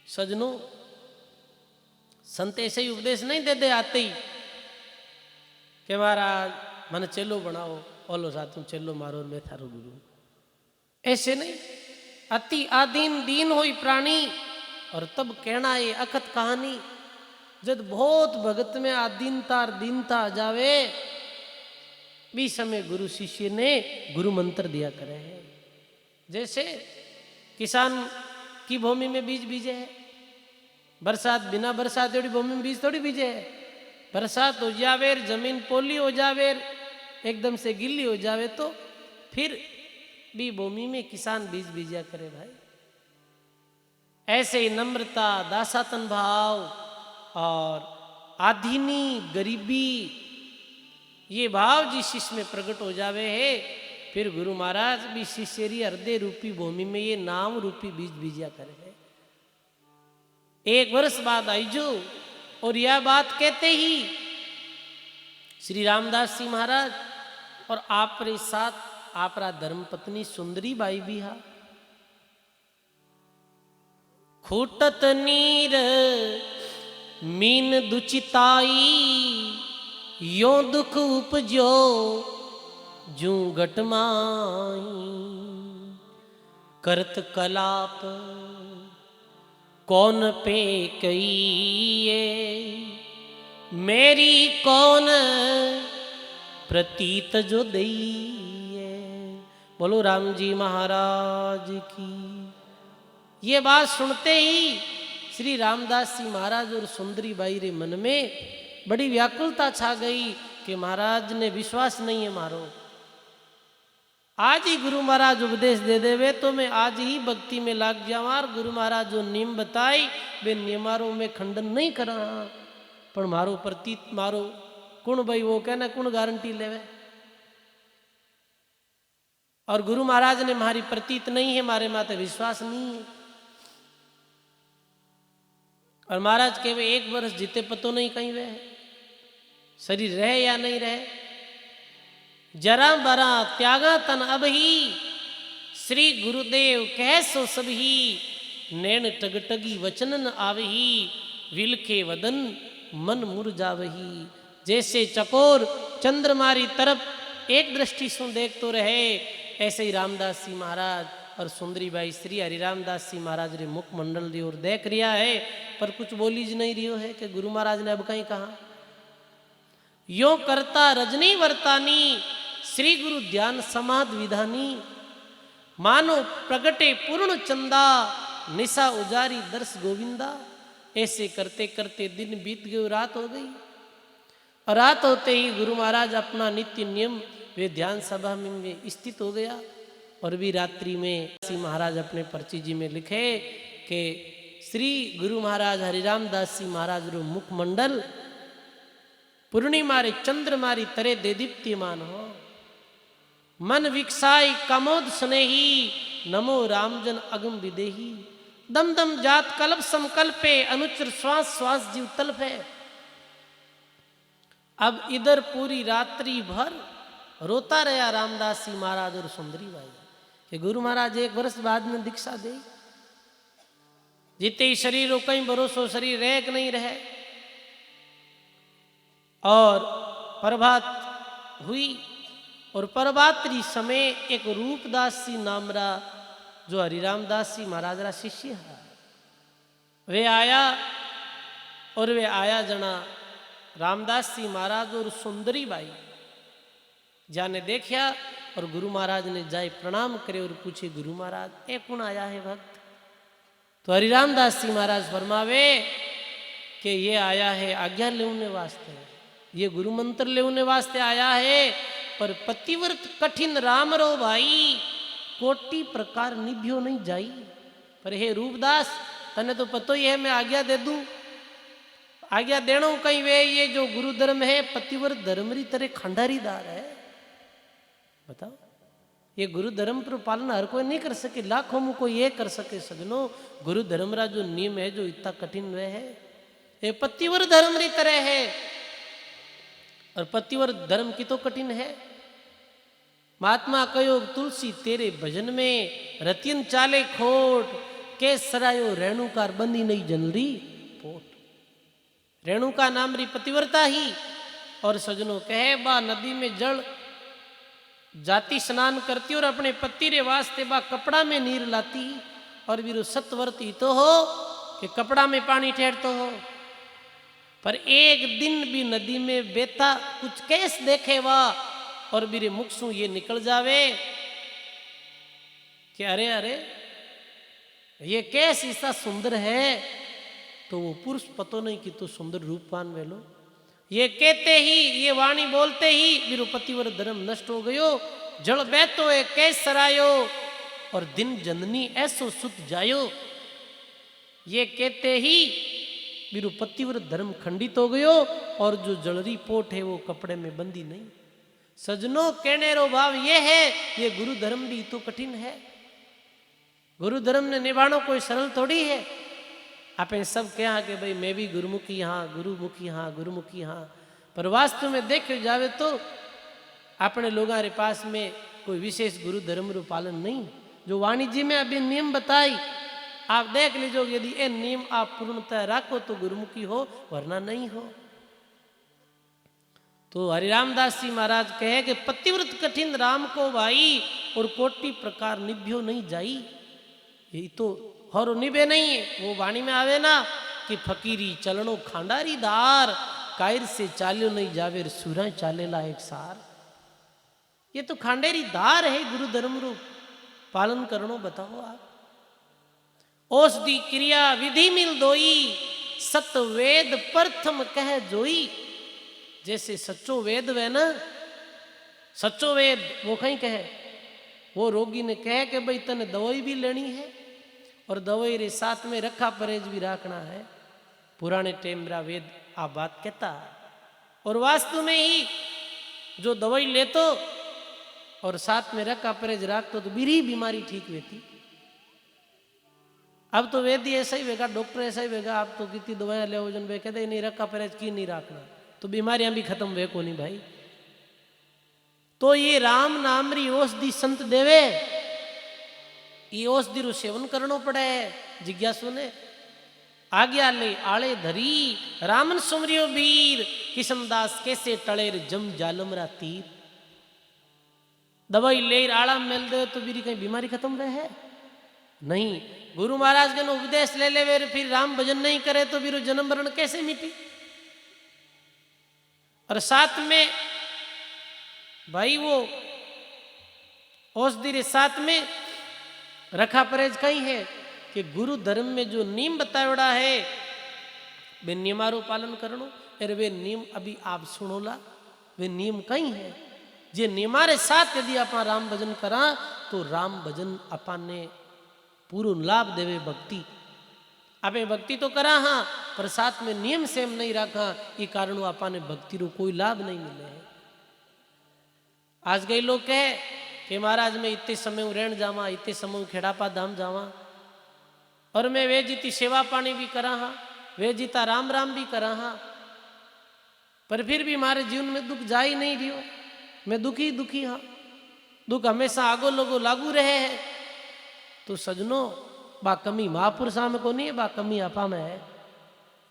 सजनों, संत ऐसे ही उपदेश नहीं दे दे आते ही कि महाराज मन चेलो बनाओ, ओलो साथ तुम चेलो मारो मैं थारो गुरु। ऐसे नहीं, अति आदीन दीन होई प्राणी, और तब कहना ये अखत कहानी। जब बहुत भगत में आदीनता दीनता आ जावे, भी समय गुरु शिष्य ने गुरु मंत्र दिया करे है। जैसे किसान की भूमि में बीज बीजे है, बरसात बिना बरसात थोड़ी भूमि में बीज थोड़ी बीजे है। बरसात हो जावे, जमीन पोली हो जावे, एकदम से गिल्ली हो जावे, तो फिर भी भूमि में किसान बीज बीजा करे भाई। ऐसे ही नम्रता दासातन भाव और आधीनी गरीबी ये भाव जिस शिष्य में प्रकट हो जावे है, फिर गुरु महाराज भी शिष्य री हृदय रूपी भूमि में ये नाम रूपी बीज बीजा करे है। 1 वर्ष बाद आईजो, और यह बात कहते ही श्री रामदास जी महाराज और आप रे साथ आपरा धर्मपत्नी सुंदरी बाई भी हा। खूटत नीर मीन दुचिताई, यो दुख उपजो जू गटमाई। करत कलाप कौन पे कईए, मेरी कौन प्रतीत जो दईए। बोलो राम जी महाराज की। ये बात सुनते ही श्री रामदास जी महाराज और सुंदरी बाई रे मन में बड़ी व्याकुलता छा गई कि महाराज ने विश्वास नहीं है मारो। आज ही गुरु महाराज उपदेश दे देवे तो मैं आज ही भक्ति में लाग जावार। गुरु महाराज जो नियम बताई वे नियमारों में खंडन नहीं करा, पर मारो प्रतीत मारो कुण भाई वो कहना कुण गारंटी लेवे। और गुरु महाराज ने हमारी प्रतीत नहीं है, मारे माते विश्वास नहीं है। और महाराज के वे 1 वर्ष जीते पतो नहीं कहीं वे शरीर रहे या नहीं रहे। जरा बरा त्यागा तन अब ही, श्री गुरुदेव कह सो सबही, नैन टगटगी वचनन आवही, विलखे वदन मन मुरझावही। जैसे चकोर चंद्रमारी तरफ एक दृष्टि से देखते रहे, ऐसे ही रामदास जी महाराज और सुंदरी बाई श्री हरिरामदास जी महाराज रे मुखमंडल दी ओर देख रिया है, पर कुछ बोली ज नहीं रियो है कि गुरु महाराज ने अब कहीं कहा। यो करता रजनी वर्तानी, श्री गुरु ध्यान समाध विधानी, मानो प्रगटे पूर्ण चंदा, निशा उजारी दर्श गोविंदा। ऐसे करते करते दिन बीत गए, रात हो गई। और रात होते ही गुरु महाराज अपना नित्य नियम वे ध्यान सभा में स्थित हो गया। और भी रात्रि में श्री महाराज अपने पर्ची जी में लिखे कि श्री गुरु महाराज हरिरामदास जी महाराज रो मुखमंडल पूर्णिमा रे चंद्रमारी तरे दे दीप्तिमान हो। मन विकसाई कामोद स्नेही, नमो रामजन अगम विदेही। दम दम जात कल्प संकल्पे, अनुचर श्वास श्वास जीव तल्प है। अब इधर पूरी रात्रि भर रोता रहा रामदास जी महाराज और सुंदरी बाई कि गुरु महाराज 1 वर्ष बाद में दीक्षा दे। जीते ही शरीर हो कहीं भरोसो, शरीर रह कि नहीं रहे। और प्रभात हुई और प्रभातरी समय एक रूपदास जी नामरा जो हरिरामदास जी महाराज रा शिष्य है, वे आया। और वे आया जना रामदास जी महाराज और सुंदरी बाई जाने देखा। और गुरु महाराज ने जाए प्रणाम करे और पूछे, गुरु महाराज ए कौन आया है भक्त? तो हरिरामदास जी महाराज फरमावे कि ये आया है आज्ञा लेने वास्ते, ये गुरु मंत्र लेने वास्ते आया है। पर पतिव्रत कठिन राम रो भाई, कोटि प्रकार निभ्यो नहीं जाई। पर हे रूपदास तने तो पतो ही है, मैं आज्ञा दे दूं। आज्ञा देनो कहीं वे ये जो गुरु धर्म है पतिव्रत धर्म री तरह खंडारीदार है। बताओ, ये गुरु धर्म पर पालन हर कोई नहीं कर सके, लाखों में कोई ये कर सके। सजनो गुरु धर्म रा जो नियम है जो इतना कठिन वे है, ये पतिव्रत धर्म री तरह है। और पतिव्रत धर्म की तो कठिन है। महात्मा कहो तुलसी तेरे भजन में, रतियन चाले खोट, के सरायो रेणुकार बंदी नहीं जनरी पोट। रेणुका नाम री पतिव्रता ही। और सजनों कहे बा नदी में जल जाती स्नान करती और अपने पति रे वास्ते बा कपड़ा में नीर लाती। और वीरो सतवर्ती तो हो कि कपड़ा में पानी ठहरतो हो। पर एक दिन भी नदी में बेता कुछ कैस देखे वा और मेरे मुख से ये निकल जावे कि अरे अरे ये कैस ऐसा सुंदर है, तो वो पुरुष पतो नहीं कि तो सुंदर रूपवान वेलो। ये कहते ही, ये वाणी बोलते ही मेरे पतिव्रत धर्म नष्ट हो गयो। जल बहतो है कैस सरायो, और दिन जननी ऐसो सुत जायो। ये कहते ही मेरू पतिव्रत धर्म खंडित हो गयो। और जो जलरी पोट है वो कपड़े में बंदी नहीं। सजनों कहने रो भाव ये है, ये गुरु धर्म भी तो कठिन है। गुरु धर्म ने निभाना कोई सरल थोड़ी है। आप सब कहा कि भाई मैं भी गुरुमुखी हाँ, गुरुमुखी हाँ, गुरुमुखी हाँ। पर वास्तव में देखे जावे तो अपने लोगों के पास में कोई विशेष गुरु धर्म रू पालन नहीं। जो वाणिज्य में अभी नियम बताई आप देख लीजिए, यदि ये नियम आप पूर्णतः रखो तो गुरुमुखी हो, वरना नहीं हो। तो हरिरामदास जी महाराज कहे कि पतिव्रत कठिन राम को भाई, और कोटि प्रकार निभ्यो नहीं जाई। ये तो और निभे नहीं है। वो वाणी में आवे ना कि फकीरी चलनो खांडारी दार, कायर से चाल्यो नहीं जावे सुरा चालेला एक सार। ये तो खांडेरी दार है गुरु धर्म रूप पालन करनो। बताओ आप, औषधि क्रिया विधि मिल दोई, सत वेद प्रथम कह जोई। जैसे सच्चो वेद वे ना, सच्चो वेद वो कहीं कहे, वो रोगी ने कहे कि भाई तने दवाई भी लेनी है और दवाई रे साथ में रखा परहेज भी रखना है। पुराने टेम रा वेद आ बात कहता है। और वास्तव में ही जो दवाई लेतो और साथ में रखा परहेज रखतो तो बीरी बीमारी ठीक होती। अब तो वेद ऐसा ही वेगा, डॉक्टर ऐसा ही वेगा। आप तो कितनी दवाइयां ले वजन वे कहते नहीं रखा परहेज की नहीं रखना, तो बीमारियां भी खत्म वे को नहीं भाई। तो ये राम नाम री औषधि संत देवे ये औषधि रू सेवन करनो पड़े है। जिज्ञासु ने आज्ञा ले आले धरी रामन सुमरियो वीर किशनदास कैसे टले रे जम जालम रा तीर। दवाई ले आड़ा में मेल दे तो बीरी कहीं बीमारी खत्म रहे है नहीं। गुरु महाराज के उपदेश ले ले वे फिर राम भजन नहीं करे तो बीरो जन्म मरण कैसे मिटी। और साथ में भाई वो औषधि रे साथ में रखा परहेज कहीं है कि गुरु धर्म में जो नियम बताया है वे नियमारो पालन करनो। अरे वे नियम अभी आप सुनोला वे नियम कहीं है जे नियमारे साथ यदि आप राम भजन करा तो राम भजन अपन ने पूरो लाभ देवे। भक्ति आपे भक्ति तो करा हाँ पर साथ में नियम सेम नहीं रखा ये कारण अपन ने भक्ति रो कोई लाभ नहीं मिले है। आज कई लोग कहे कि महाराज मैं इतने समय रहन जावा इतने समय खेड़ापा धाम जावा और मैं वे जीती सेवा पानी भी करा हाँ वे जीता राम राम भी करा हाँ पर फिर भी हमारे जीवन में दुख जा ही नहीं रही हो। मैं दुखी दुखी हाँ दुख हमेशा आगो लोगो लागू रहे है। तो सजनो बा कमी महापुरुषा में को नहीं है बा कमी आपा में है।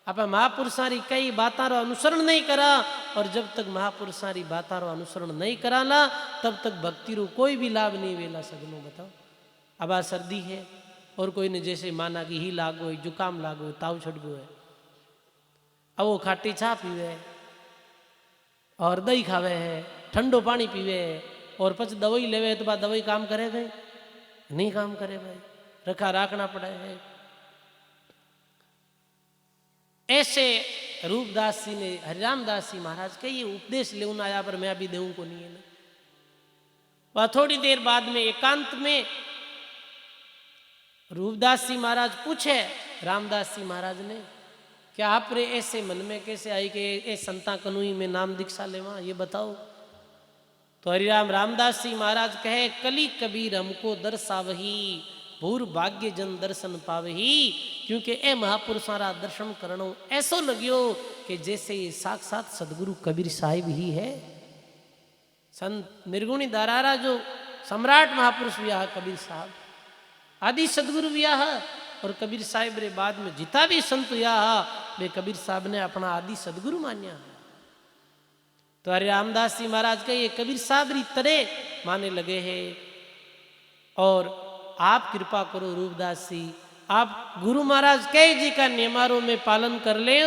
आप महापुरुषा री कई बातों रो अनुसरण नहीं करा और जब तक महापुरुषा री बातों रो अनुसरण नहीं कराला तब तक भक्ति रो कोई भी लाभ नहीं वेला। सजनो बताओ अब आ सर्दी है और कोई ने जैसे माना कि ही लागो जुकाम लागो ताव छटगो है अब वो खाटी चा पीवे और दही खावे है ठंडो पानी पीवे और पछ दवाई लेवे तो बाद दवाई काम करे गई नहीं काम करे भाई रखा राखना पड़े है। ऐसे रूपदास जी ने हरिरामदास जी महाराज के ये उपदेश ले आया पर मैं अभी देऊं को नहीं है ना। वह थोड़ी देर बाद में एकांत में रूपदास जी महाराज पूछे रामदास जी महाराज ने क्या आप रे ऐसे मन में कैसे आई कि ए संता कनुई में नाम दीक्षा लेवा ये बताओ। तो हरिराम रामदास जी महाराज कहे कली कबीर हमको दर्शावही भूर भाग्य जन दर्शन पावही। क्योंकि ए महापुरुषारा दर्शन करनो ऐसो लगियो कि जैसे ये साक्षात सदगुरु कबीर साहिब ही है। संत निर्गुणी दारारा जो सम्राट महापुरुष भी कबीर साहब आदि सदगुरु भी और कबीर साहिब रे बाद में जिता भी संत वे कबीर साहब ने अपना आदि सदगुरु मान्या। तो हरि रामदास जी महाराज का ये कबीर साहब री तरह माने लगे हैं। और आप कृपा करो रूपदास जी आप गुरु महाराज कई जी का नियमारों में पालन कर ले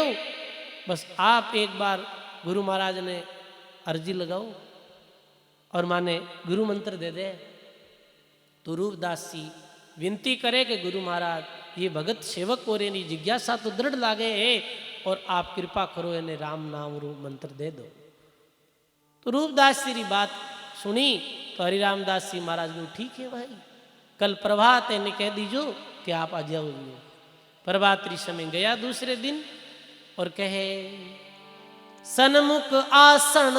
बस आप एक बार गुरु महाराज ने अर्जी लगाओ और माने गुरु मंत्र दे दे। तो रूपदास जी विनती करे कि गुरु महाराज ये भगत सेवक और इन्हें जिज्ञासा तो दृढ़ लागे है और आप कृपा करो इन्हें राम नाम रूप मंत्र दे दो। तो रूपदास जी की बात सुनी तो हरिरामदास जी महाराज ने ठीक है भाई कल प्रभात इन्हें कह दीजो कि आप आ जाओ। प्रभात समय गया दूसरे दिन और कहे सन्मुख आसन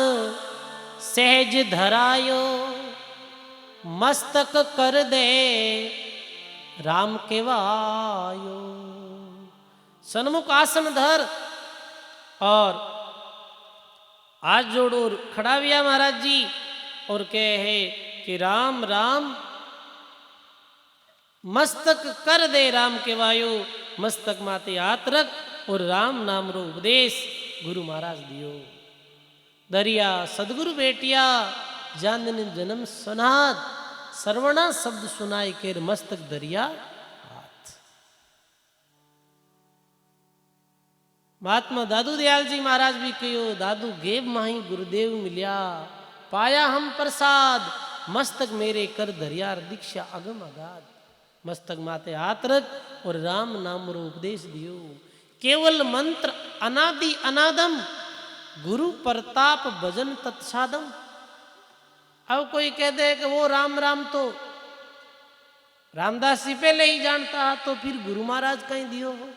सहज धरायो मस्तक कर दे राम के वायो। सन्मुख आसन धर और आज जोड़ो खड़ा हुआ महाराज जी और कहे कि राम राम मस्तक कर दे राम के वायो। मस्तक माते हाथ रख और राम नाम रो उपदेश गुरु महाराज दियो। दरिया सदगुरु बेटिया जानन जन्म सनाद सर्वणा शब्द सुनाई के मस्तक दरिया हाथ। महात्मा दादू दयाल जी महाराज भी कहो दादू गेब माही गुरुदेव मिलिया पाया हम प्रसाद मस्तक मेरे कर दरिया दीक्षा अगम अगाध। मस्तक माते हाथ रख और राम नाम रो उपदेश दियो। केवल मंत्र अनादि अनादम गुरु प्रताप भजन तत्सादम। अब कोई कह दे कि वो राम राम तो रामदास जी पहले ही जानता है तो फिर गुरु महाराज कहीं दियो हो।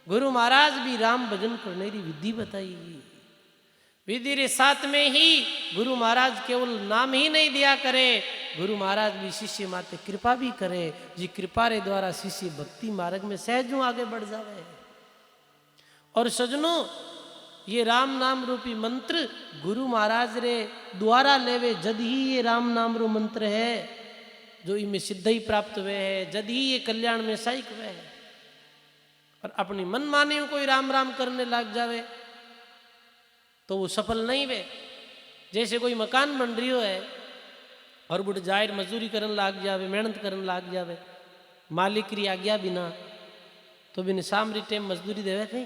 गुरु महाराज भी राम भजन करने की विधि बताई। विधि रे साथ में ही गुरु महाराज केवल नाम ही नहीं दिया करे गुरु महाराज भी शिष्य माते कृपा भी करे जी कृपा रे द्वारा शिष्य भक्ति मार्ग में सहजों आगे बढ़ जावे। और सजनों ये राम नाम रूपी मंत्र गुरु महाराज रे द्वारा लेवे जद ही ये राम नाम रो मंत्र है। जो इनमें सिद्ध ही प्राप्त हुए है, जद ही ये कल्याण में सहायक हुए है। और अपनी मनमानी में कोई राम राम करने लग जावे तो वो सफल नहीं वे। जैसे कोई मकान बन रही हो है और बुढ़ जाहिर मजदूरी करने लग जावे, मेहनत करने लग जावे, मालिक की आज्ञा बिना, तो बिन सामरी टेम मजदूरी देवे कहीं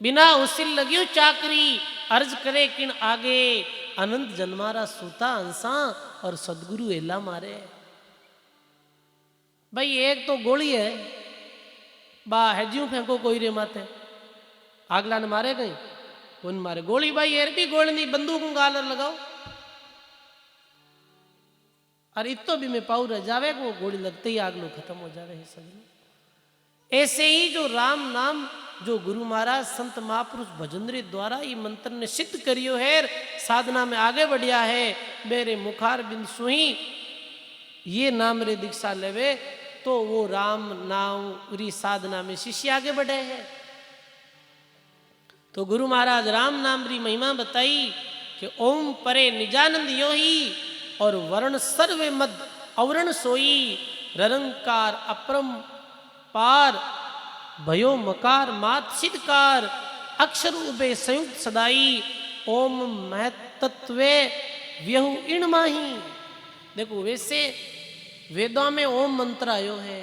बिना उसिल लगियो चाकरी, अर्ज करे किन आगे, अनंत जन्मारा सूता अंसा और सदगुरु एला मारे। भाई एक तो गोली है, बा हेज्यू फेंको कोई रे माथे, आगला ने मारे कहीं कौन मारे गोली, भाई एर भी गोली नहीं, बंदूक गालर लगाओ। और इतो भी मैं पाऊ रह जावे वो गोली लगते ही आग लो खत्म हो जावे है सजनो। ऐसे ही जो राम नाम जो गुरु महाराज संत महापुरुष भजनरी द्वारा ये मंत्र ने सिद्ध करियो है, साधना में आगे बढ़िया है, मेरे मुखार बिन सुही ये नाम रे दीक्षा लेवे तो वो राम नाम री साधना में शिष्य आगे बढ़े हैं। तो गुरु महाराज राम नाम री महिमा बताई कि ओम परे निजानंद यो ही और वर्ण सर्वे मद अवरण सोई, ररंकार अपरम पार भयो मकार मात सिद्धकार, अक्षर उबे संयुक्त सदाई, ओम महतत्वे व्यहु इण माही। देखो वैसे वेदों में ओम मंत्र आयो है,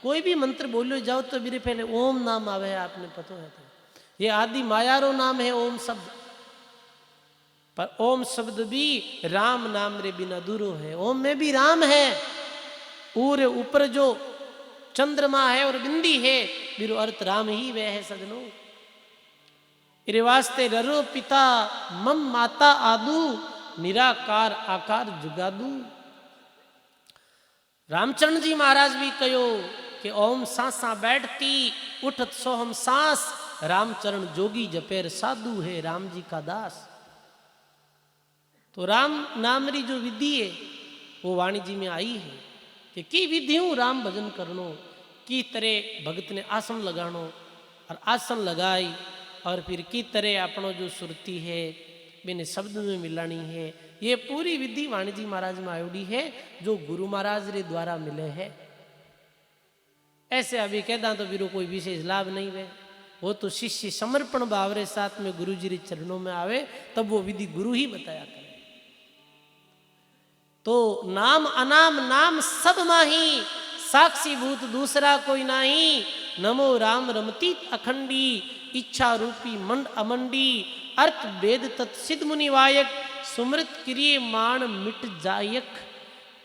कोई भी मंत्र बोलो जाओ तो मेरे पहले ओम नाम आवे है, आपने पता है तो ये आदि मायारो नाम है ओम शब्द, पर ओम शब्द भी राम नाम रे बिना दूरो है। ओम में भी राम है, पूरे ऊपर जो चंद्रमा है और बिंदी है बिरु अर्थ राम ही वह है सजनो। इरे वास्ते ररो पिता मम माता आदू, निराकार आकार जुगादू। रामचरण जी महाराज भी कहो कि ओम सांसा बैठती उठत सोहम सांस, रामचरण जोगी जपेर साधु है राम जी का दास। तो राम नाम री जो विधि है वो वाणी जी में आई है कि की विधि हूँ राम भजन करनो, की तरह भगत ने आसन लगानो और आसन लगाई और फिर की तरह अपनो जो सुरती है मैंने शब्द में मिलानी है, ये पूरी विधि वाणी जी महाराज में आयोडी है जो गुरु महाराज रे द्वारा मिले है। ऐसे अभी कहता तो बिरो कोई विशेष लाभ नहीं है, वो तो शिष्य समर्पण भाव रे साथ में गुरु जी रे चरणों में आवे तब वो विधि गुरु ही बताया करे। तो नाम अनाम नाम सब माही, साक्षी भूत दूसरा कोई नाही, नमो राम रमतीत अखंडी, इच्छा रूपी मंड अमंडी, अर्थ वेद तत्सिद्ध मुनिवायक, सुमृत क्रिय मान मिट जायक,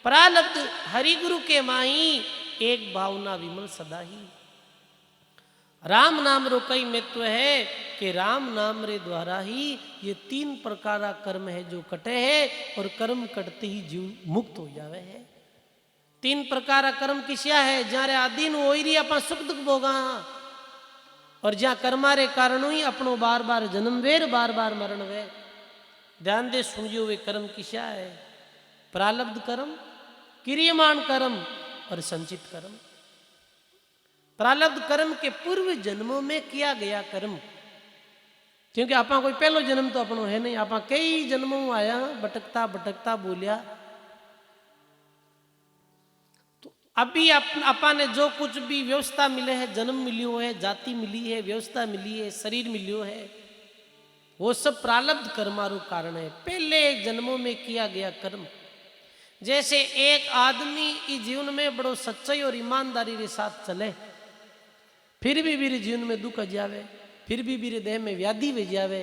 प्रालब्ध हरि गुरु के माही, एक भावना विमल सदा ही। राम नाम रो कई महत्व है कि राम नाम रे द्वारा ही ये 3 प्रकार कर्म है जो कटे है और कर्म कटते ही जीव मुक्त हो जावे है। 3 प्रकार कर्म किसिया है, जारे आदीन होई रही अपन सुख दुख भोगा और जहाँ कर्मा रे कारण ही अपनो बार बार जन्म वेर बार बार मरण वे। ध्यान दे सुनियो वे कर्म किसिया है, प्रालब्ध कर्म, क्रियमान कर्म और संचित कर्म। प्रालब्ध कर्म के पूर्व जन्मों में किया गया कर्म, क्योंकि आपा कोई पहलो जन्म तो अपनो है नहीं, आपा कई जन्मों में आया भटकता भटकता बोलिया। तो अभी आपा ने जो कुछ भी व्यवस्था मिले है, जन्म मिलियो है, जाति मिली है, व्यवस्था मिली है, शरीर मिलियो है, वो सब प्रालब्ध कर्मारू कारण है, पहले जन्मों में किया गया कर्म। जैसे एक आदमी इस जीवन में बड़ो सच्चाई और ईमानदारी के साथ चले, फिर भी मेरे जीवन में दुख आ जावे, फिर भी मेरे देह में व्याधि वे जावे,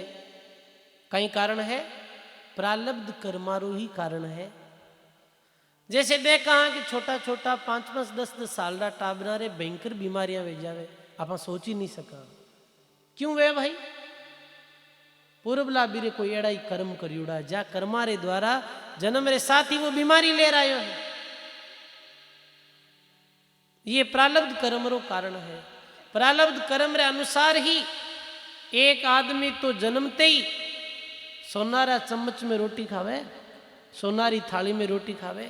कई कारण है प्रालब्ध कर्मारू ही कारण है। जैसे देखा कि छोटा छोटा 5-5 10-10 साल का टाबरा रे भयंकर बीमारियां वे जावे, आप सोच ही नहीं सका क्यों वे भाई, पूर्वला बीरे कोई एड़ा ही कर्म करियोड़ा जा कर्मा रे द्वारा जन्म रे साथ ही वो बीमारी ले रहा है, ये प्रालब्ध कर्म रो कारण है। प्रालब्ध कर्म रे अनुसार ही एक आदमी तो जन्मते ही सोनारा चम्मच में रोटी खावे, सोनारी थाली में रोटी खावे,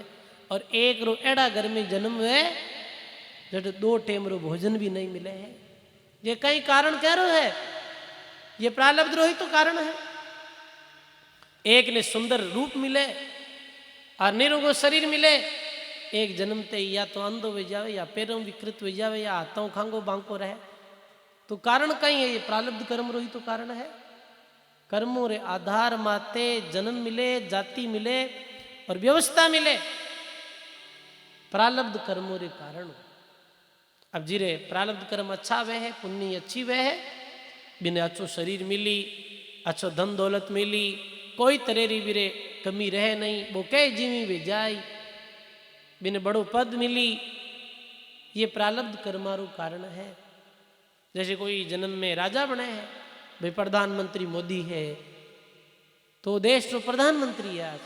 और एक रो एड़ा घर में जन्म हुए जब 2 टेम रो भोजन भी नहीं मिले है। ये कई कारण कह रहे है, ये प्रालब्ध रो ही तो कारण है। एक ने सुंदर रूप मिले और निरोग शरीर मिले, एक जन्मते या तो अंधो हो जावे या पैरों विकृत हो जावे या हाथों खांगो बांको रहे। तो कारण कहीं है, ये प्रारब्ध कर्म रो ही तो कारण है। कर्मों रे आधार माते जन्म मिले, जाति मिले और व्यवस्था मिले, प्रारब्ध कर्मों रे कारण। अब जीरे प्रारब्ध कर्म अच्छा वह है, पुण्य अच्छी वह है, बिने अच्छो शरीर मिली, अच्छो धन दौलत मिली, कोई तरेरी बिरे कमी रहे नहीं, वो कह जीवी वे जाई, बिने बड़ो पद मिली, ये प्रारब्ध कर्मारू कारण है। जैसे कोई जन्म में राजा बने हैं, भाई प्रधानमंत्री मोदी है तो देश तो प्रधानमंत्री है आज,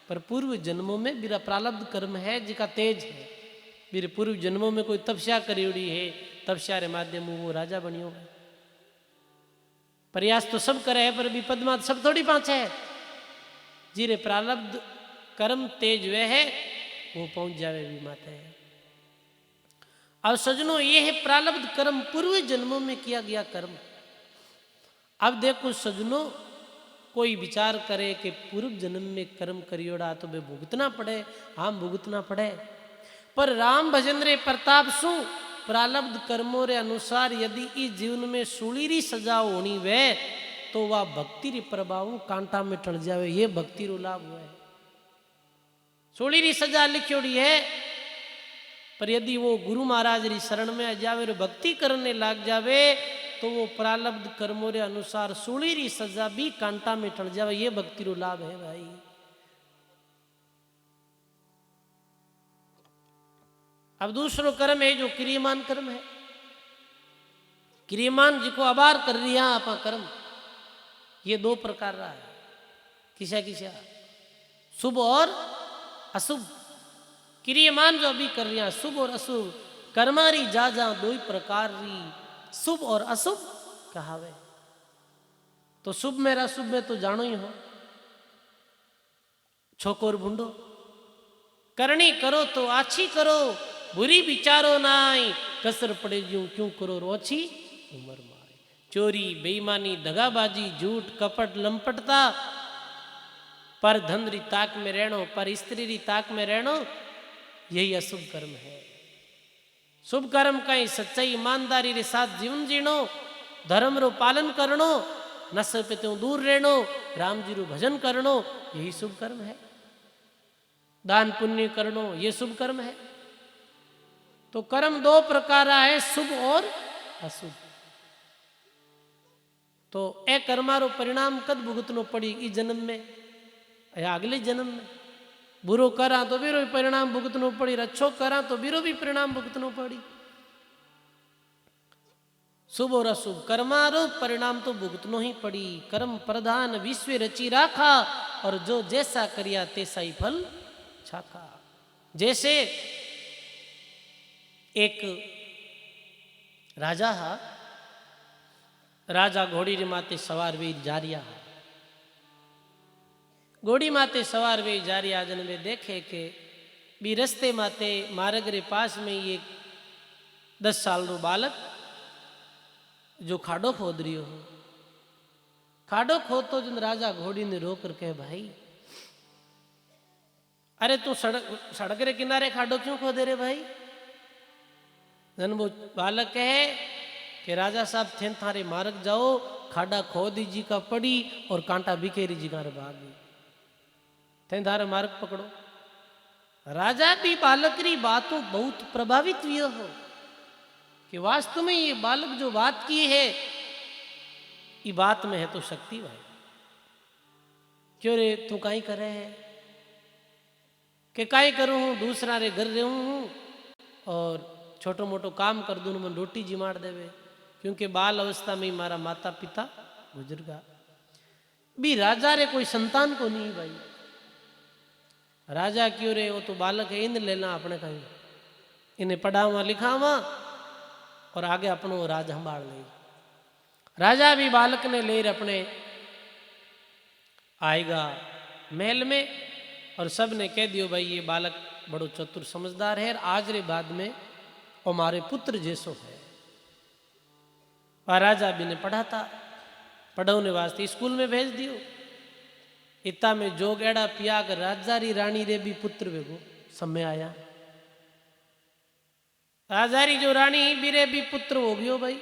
पर पूर्व जन्मों में बिरा प्रारब्ध कर्म है जिका तेज है, मेरे पूर्व जन्मों में कोई तपस्या करी है, तपस्या रे माध्यम वो राजा बनियो है। प्रयास तो सब करे है पर भी पदमा सब थोड़ी पाँच है, जीरे प्रारब्ध कर्म तेज वे है वो पहुंच जावे भी माते है। अब सजनों ये है प्रारब्ध कर्म, पूर्व जन्मों में किया गया कर्म। अब देखो सजनों, कोई विचार करे कि पूर्व जन्म में कर्म करियोड़ा तो वे भुगतना पड़े, हम भुगतना पड़े, पर राम भजन रे प्रताप सु प्रारब्ध कर्मों रे अनुसार यदि इस जीवन में सुलीरी सजा होनी वे तो वह भक्ति रे प्रभाव कांटा में टल जावे, ये भक्ति रो लाभ हुआ है। सुलीरी सजा लिखियोड़ी है, पर यदि वो गुरु महाराज री शरण में आ जावे और भक्ति करने लग जावे तो वो प्रारब्ध कर्मों रे अनुसार सुलीरी सजा भी कांटा में टल जावे, ये भक्ति रो लाभ है भाई। अब दूसरो कर्म है जो क्रियमान कर्म है, क्रियमान जिको आबार कर रिया आपा कर्म, ये दो प्रकार रहा है, किसा किसा शुभ और अशुभ। क्रियमान जो अभी कर रिया शुभ और अशुभ, कर्मारी जा जा दो ही प्रकार री शुभ और अशुभ कहावे। तो शुभ मेरा अशुभ में तो जानो ही हो, छोको और भूंडो, करनी करो तो अच्छी करो, बुरी विचारो नाई, कसर पड़े ज्यों क्यों करो रोची उम्र मारे। चोरी बेईमानी दगाबाजी झूठ कपट लंपटता, पर धन री ताक में रहनो, पर स्त्री री ताक में रहनो, यही अशुभ कर्म है। शुभ कर्म कहीं सच्चाई ईमानदारी रे साथ जीवन जीनो, धर्म रो पालन करनो, नशे पे त्यों दूर रहनो, राम जी रो भजन करनो, यही शुभ कर्म है। दान पुण्य करनो, ये शुभ कर्म है। तो कर्म दो प्रकार है, शुभ और अशुभ। तो ए कर्मारो परिणाम कद भुगतनो पड़ी, इस जन्म में या अगले जन्म में। बुरो करा तो बीरो भी परिणाम भुगतनो पड़ी, अच्छो करा तो बीरो भी परिणाम भुगतनो पड़ी। शुभ और अशुभ कर्मारो परिणाम तो भुगतनो ही पड़ी। कर्म प्रधान विश्व रची राखा, और जो जैसा करिया तैसा ही फल छाका। जैसे एक राजा हा, राजा घोड़ी रे माते सवार वे जा रिया, घोड़ी माते सवार वे जा रिया, जन वे देखे के बी रस्ते माते मार्ग रे पास में ये 10 साल रो बालक जो खाडो खोद रियो हो। खाडो खोद तो जन राजा घोड़ी ने रोक कर कहे, भाई अरे तू सड़क रे किनारे खाडो क्यों खोदे रे भाई। जन वो बालक कहे कि राजा साहब थे थारे मार्ग जाओ, खाडा खोदी जी का पड़ी और कांटा बिखेरी जी का भागी, थे थारे मार्ग पकड़ो। राजा भी बालक री बातों बहुत प्रभावित हुए हो कि वास्तव में ये बालक जो बात की है, ये बात में है तो शक्ति भाई। क्यों रे तू काई करे है, कि काई करूँ हूँ, दूसरा रे घर रहूँ हूँ और छोटो मोटो काम कर दूँ, मन रोटी जिमाड़ देवे, क्योंकि बाल अवस्था में ही मारा माता पिता गुजर गया। भी राजा रे कोई संतान को नहीं भाई। राजा क्यों रे, वो तो बालक है, इन लेना अपने कहीं, इन्हें पढ़ावा लिखावा और आगे अपनो राज संभाल ले। राजा भी बालक ने ले अपने आएगा महल में, और सब ने कह दियो भाई ये बालक बड़ो चतुर समझदार है, आज रे बाद में हमारे पुत्र जैसो है। और राजा भी ने पढ़ाता, पढ़ाने वास्ते स्कूल में भेज दियो। इतना में जोग एड़ा पिया कर राजा री रानी रे भी पुत्र वेगो समय आया। राजारी जो रानी बीरे भी पुत्र हो गयो भाई।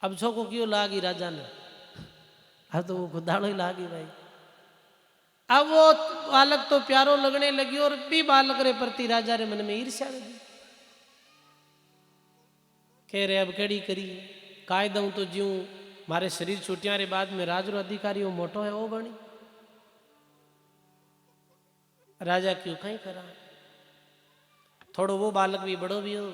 अब छोको क्यों लागी राजा ने, अब तो वो खुदाड़ो ही लागी भाई। अब वो बालक तो प्यारो लगने लगी और भी बालक रे प्रति राजा रे मन में ईर्ष्या लगी। कह रहे अब केड़ी करी, काय दऊं तो ज्यूं मारे शरीर छूटिया रे बाद में राज रो अधिकारी वो मोटो है वो बनी। राजा क्यों कहीं करा, थोड़ो वो बालक भी बड़ो भी हो।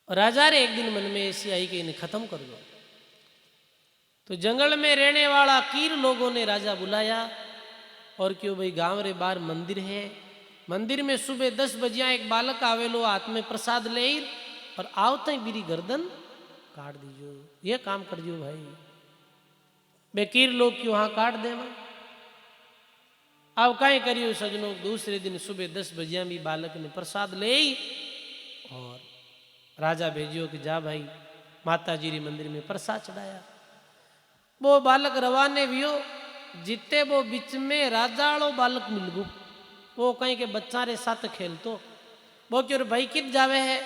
और राजा रे एक दिन मन में ऐसी आई कि इन्हें खत्म कर दो। तो जंगल में रहने वाला कीर लोगों ने राजा बुलाया और क्यों भाई गांव रे बाहर मंदिर है, मंदिर में सुबह 10 बजिया एक बालक आवेलो हाथ में प्रसाद ले और आवते ही मेरी गर्दन काट दीजो, ये काम कर दियो भाई। बेकीर लोग क्यों वहां काट दे। अब कहीं करियो सजनों, दूसरे दिन सुबह 10 बजिया भी बालक ने प्रसाद ले और राजा भेजियो कि जा भाई माता जी रे मंदिर में प्रसाद चढ़ाया। वो बालक रवाने वियो, जिते वो बीच में राजाड़ो बालक मिल गो। वो कहीं के बच्चा रे साथ खेलतो। वो क्यों भाई कित जावे है,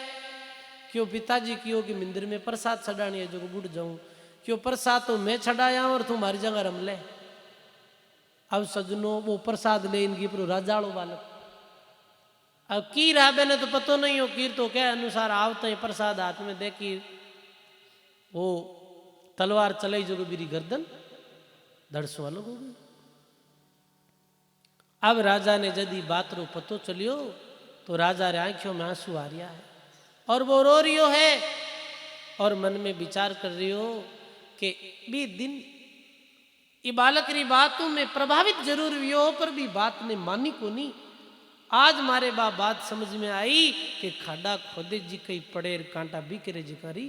क्यों पिताजी क्यों कि मंदिर में प्रसाद चढ़ानी है जो बुढ़ जाऊं, क्यों प्रसाद तो मैं चढ़ाया और तू हमारी जगह रम ले। अब सजनों वो प्रसाद ले इनकी पर राजाड़ो बालक। अब कीर आबे ने तो पतो नहीं हो, कीर तो क्या अनुसार आवते ही प्रसाद हाथ में देखी वो तलवार चलाई जो मेरी गर्दन धड़सों अलग हो गई। अब राजा ने यदि बात रो पतो चलियो तो राजा रे आंखों में आंसू आ रिया है और वो रो रियो है और मन में विचार कर रही हो कि भी दिन ये बालक री बातों में प्रभावित जरूर हुई हो पर भी बात ने मानी को नहीं। आज मारे बात समझ में आई कि खाडा खोदे जी कई पड़े कांटा भी करे जिकारी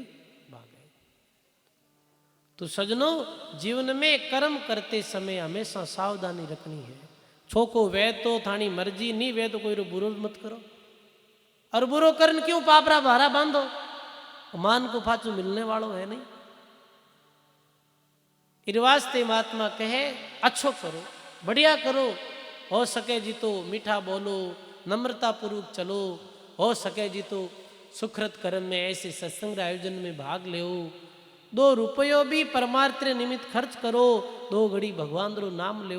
भागे। तो सजनों जीवन में कर्म करते समय हमेशा सावधानी रखनी है। छोको वे तो थानी मर्जी नहीं, वे तो कोई रो बुरो मत करो और बुरो करन क्यों पापरा भारा बांधो, मान को फाचू मिलने वालों है नहीं। इरवास्ते महात्मा कहे अच्छो करो, बढ़िया करो, हो सके जी तो मीठा बोलो, नम्रता पूर्वक चलो, हो सके जी तो सुखरत कर्म में ऐसे सत्संग आयोजन में भाग ले, 2 रुपयो भी परमार्थ निमित्त खर्च करो, 2 घड़ी भगवान रो नाम ले।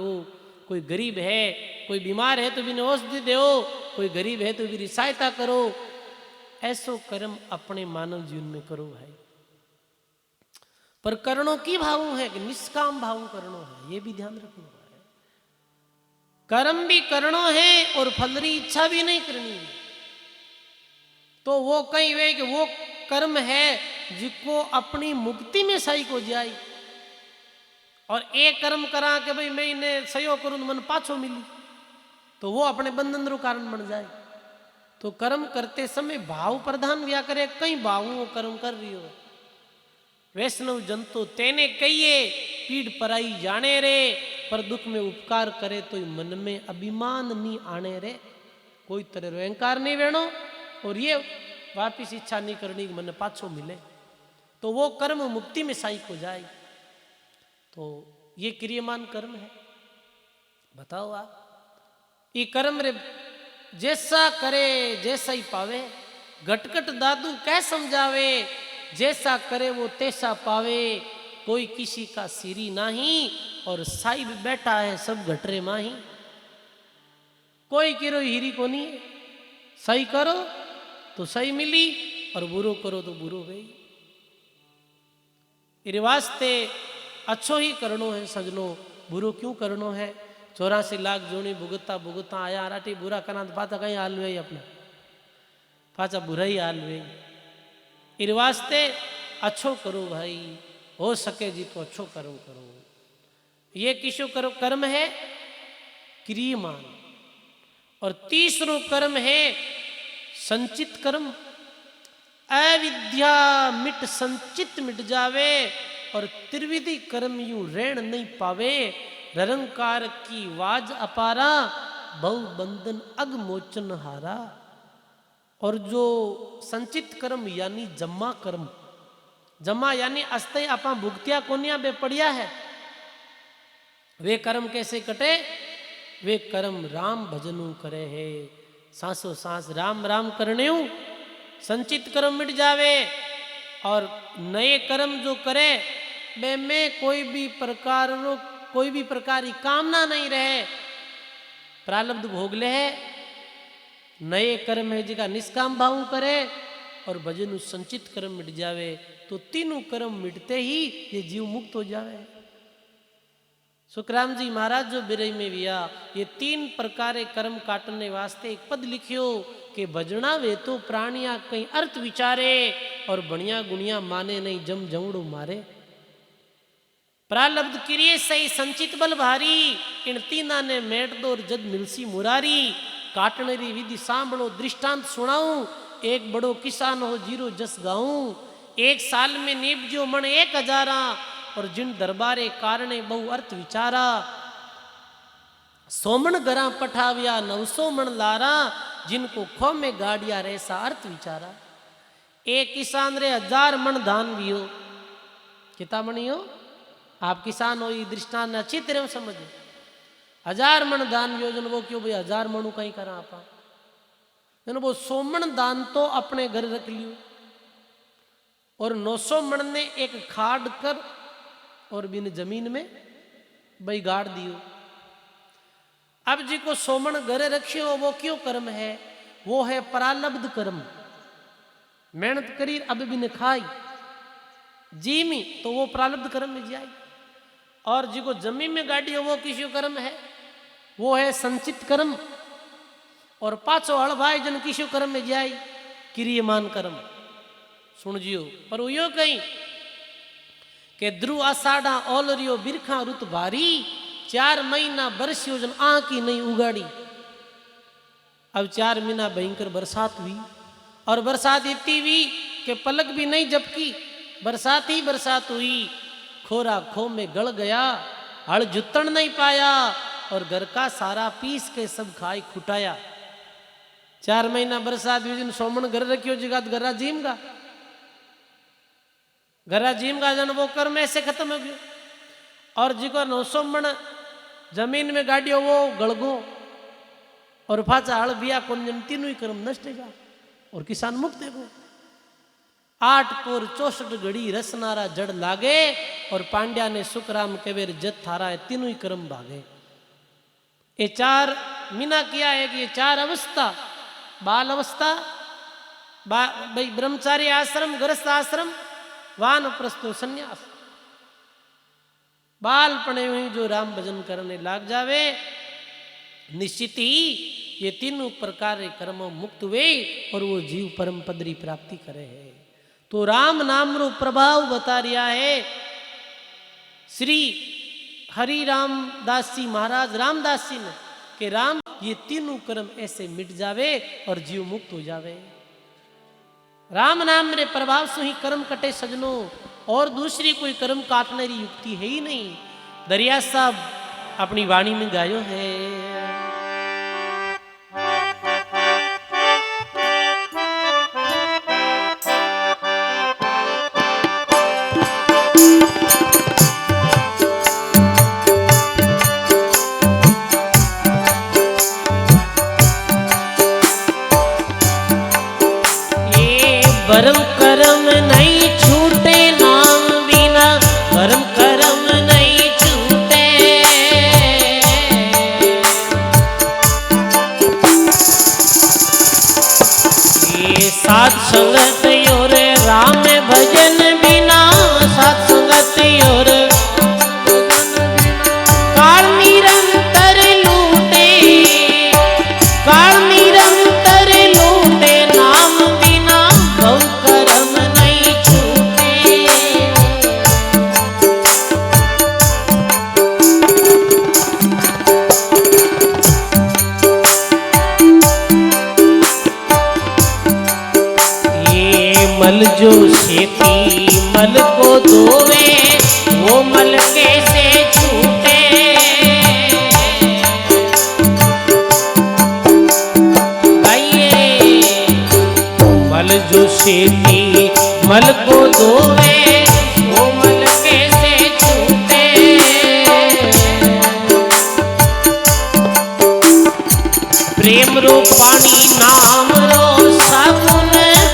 कोई गरीब है, कोई बीमार है तो भी औषधि दो, कोई गरीब है तो भी सहायता करो। ऐसो कर्म अपने मानव जीवन में करो भाई। पर करणों की भावों है कि निष्काम भावों करणों है, ये भी ध्यान रखना है। कर्म भी करणों है और फल री इच्छा भी नहीं करनी है। तो वो कहीं वे कि वो कर्म है जिसको अपनी मुक्ति में सही को जाए और एक कर्म करा कि भाई मैं इन्हें सहयोग करूं मन पाछो मिली तो वो अपने बंधन रो कारण बन जाए। तो कर्म करते समय भाव प्रधान व्या करे, कई भावों कर्म कर रही हो। वैष्णव जंतु तेने कहिए पीड़ पराई जाने रे, पर दुख में उपकार करे तो मन में अभिमान नहीं आने रे। कोई तरह अहंकार नहीं वेणो और ये वापिस इच्छा नहीं करनी कि मन पाछो मिले, तो वो कर्म मुक्ति में सही हो जाए। तो ये क्रियमान कर्म है। बताओ आप ये कर्म रे जैसा करे जैसा ही पावे। घटघट दादू कह समझावे, जैसा करे वो तैसा पावे। कोई किसी का सिरी नहीं और साहिब बैठा है सब घटरे माही। कोई किरो हीरी को नहीं, सही करो तो सही मिली और बुरो करो तो बुरो गई। इस वास्ते अच्छो ही करनो है सजनो, बुरो क्यों करनो है। 84 लाख जोनी भुगता भुगता आया राठी बुरा करना तो पाता कहीं हाल हुई अपना पाचा बुरा ही हाल हुई। इस वास्ते अच्छो करो भाई, हो सके जी तो अच्छो कर्म करो। ये किसो करो कर्म है क्रियमान। और तीसरो कर्म है संचित कर्म। अविद्या मिट संचित मिट जावे और त्रिविधि कर्म यूं रेण नहीं पावे। निरंकार की वाज अपारा बहु बंधन अग मोचन हारा। और जो संचित कर्म यानी जम्मा कर्म, जम्मा यानी अस्ते आपा भुगतिया कोनिया बे पड़िया है, वे कर्म कैसे कटे। वे कर्म राम भजनू करे है, सांसों सांस राम राम करने संचित कर्म मिट जावे। और नए कर्म जो करे वे में कोई भी प्रकार की कामना नहीं रहे, प्रारब्ध भोग ले है। नए कर्म है जिका निष्काम भाव करे और भजन संचित कर्म मिट जावे, तो तीनों कर्म मिटते ही ये जीव मुक्त हो जावे। सुखराम जी महाराज जो बिरई में विया, ये 3 प्रकार कर्म काटने वास्ते एक पद लिखियो कि भजना वे तो प्राणिया कई अर्थ विचारे और बणिया गुणिया माने नहीं जम जमड़ो मारे। प्रारब्ध क्रिय सही संचित बल भारी, इन तीना ने मेट दो जद मिलसी मुरारी। काटने री विधि सांभळो दृष्टांत सुनाऊं, एक बड़ो किसान हो जीरो जस गाऊं। 1 साल में निपजो मन 1000, और जिन दरबारे कारणे बहु अर्थ विचारा। 100 मन गरा पठाव्या 900 मन लारा, जिनको खो में गाड़िया रेसा अर्थ विचारा। एक किसान रे 1000 मन धान वियो, कितना मणी हो आप किसान हो, ये दृष्टांत अच्छी तरह समझो। 1000 मन दान योजन वो क्यों भाई 1000 मणु कहीं करा आपा, वो 100 मन दान तो अपने घर रख लियो, और 900 मन ने एक खाड़ कर और बिन जमीन में भाई गाड़ दियो। अब जी को 100 मन घरे रखियो वो क्यों कर्म है, वो है प्रारब्ध कर्म। मेहनत करी अब बिन खाई जीमी तो वो प्रारब्ध कर्म में जाए। और जी को जमीन में गाड़ी वो किसी कर्म है, वो है संचित कर्म। और पाछो हल भाई जन किसी कर्म में जाए क्रियमान कर्म। सुन जियो पर वो यो कहीं के ध्रुव आषाढ़ा ओलरियो बिरखा रुत भारी, 4 महीना बरसियो जन आंकी नहीं उगाड़ी। अब 4 महीना भयंकर बरसात हुई, और बरसात इतनी हुई कि पलक भी नहीं झपकी, बरसात ही बरसात हुई। खोरा खो में गल गया, हल जुतन नहीं पाया, और घर का सारा पीस के सब खाई खुटाया। 4 महीना बरसात हुई जन 100 मन घर रखियो जगह गर्रा जीम का, घरा जीम का जन वो कर्म ऐसे खत्म हो गयो। और जिको 900 मन जमीन में गाड़ियो वो गड़गो, और फाचा हल बिया कौन जन तीनों ही कर्म नष्ट है, और किसान मुक्त है। 8 पोर 64 घड़ी रसनारा जड़ लागे, और पांड्या ने सुखराम केवेर जत थारा है, तीनों ही कर्म भागे। ये 4 मीना किया है कि ये 4 अवस्था, बाल अवस्था भाई ब्रह्मचारी आश्रम, गृहस्थ आश्रम, वानप्रस्थो संन्यास। बालपने हुई जो राम भजन करने लाग जावे, निश्चित ही ये तीनों प्रकार के कर्मों मुक्त हुए और वो जीव परम पदरी प्राप्ति करे है। तो राम नाम रो प्रभाव बता रिया है श्री हरि रामदास जी महाराज रामदास जी ने, कि राम ये तीनों कर्म ऐसे मिट जावे और जीव मुक्त हो जावे। राम नाम मेरे प्रभाव से ही कर्म कटे सजनो, और दूसरी कोई कर्म काटने की युक्ति है ही नहीं। दरिया साहब अपनी वाणी में गायो है, परम कर्म नहीं छूटे नाम बिना, परम कर्म नहीं छूटे। ये साथ संगत और राम भजन बिना, साथ संगत और काल निरंतर लूटे, काल निरंतर लूटे नाम बिना, कर्म नहीं छूटे। ये मल जो खेती मल को धोवे, वो मल कैसे छूटे। मल जो खेती मल को धोवे, वो मल कैसे छूटे। प्रेम प्रेम रो पानी नाम रो साबुन,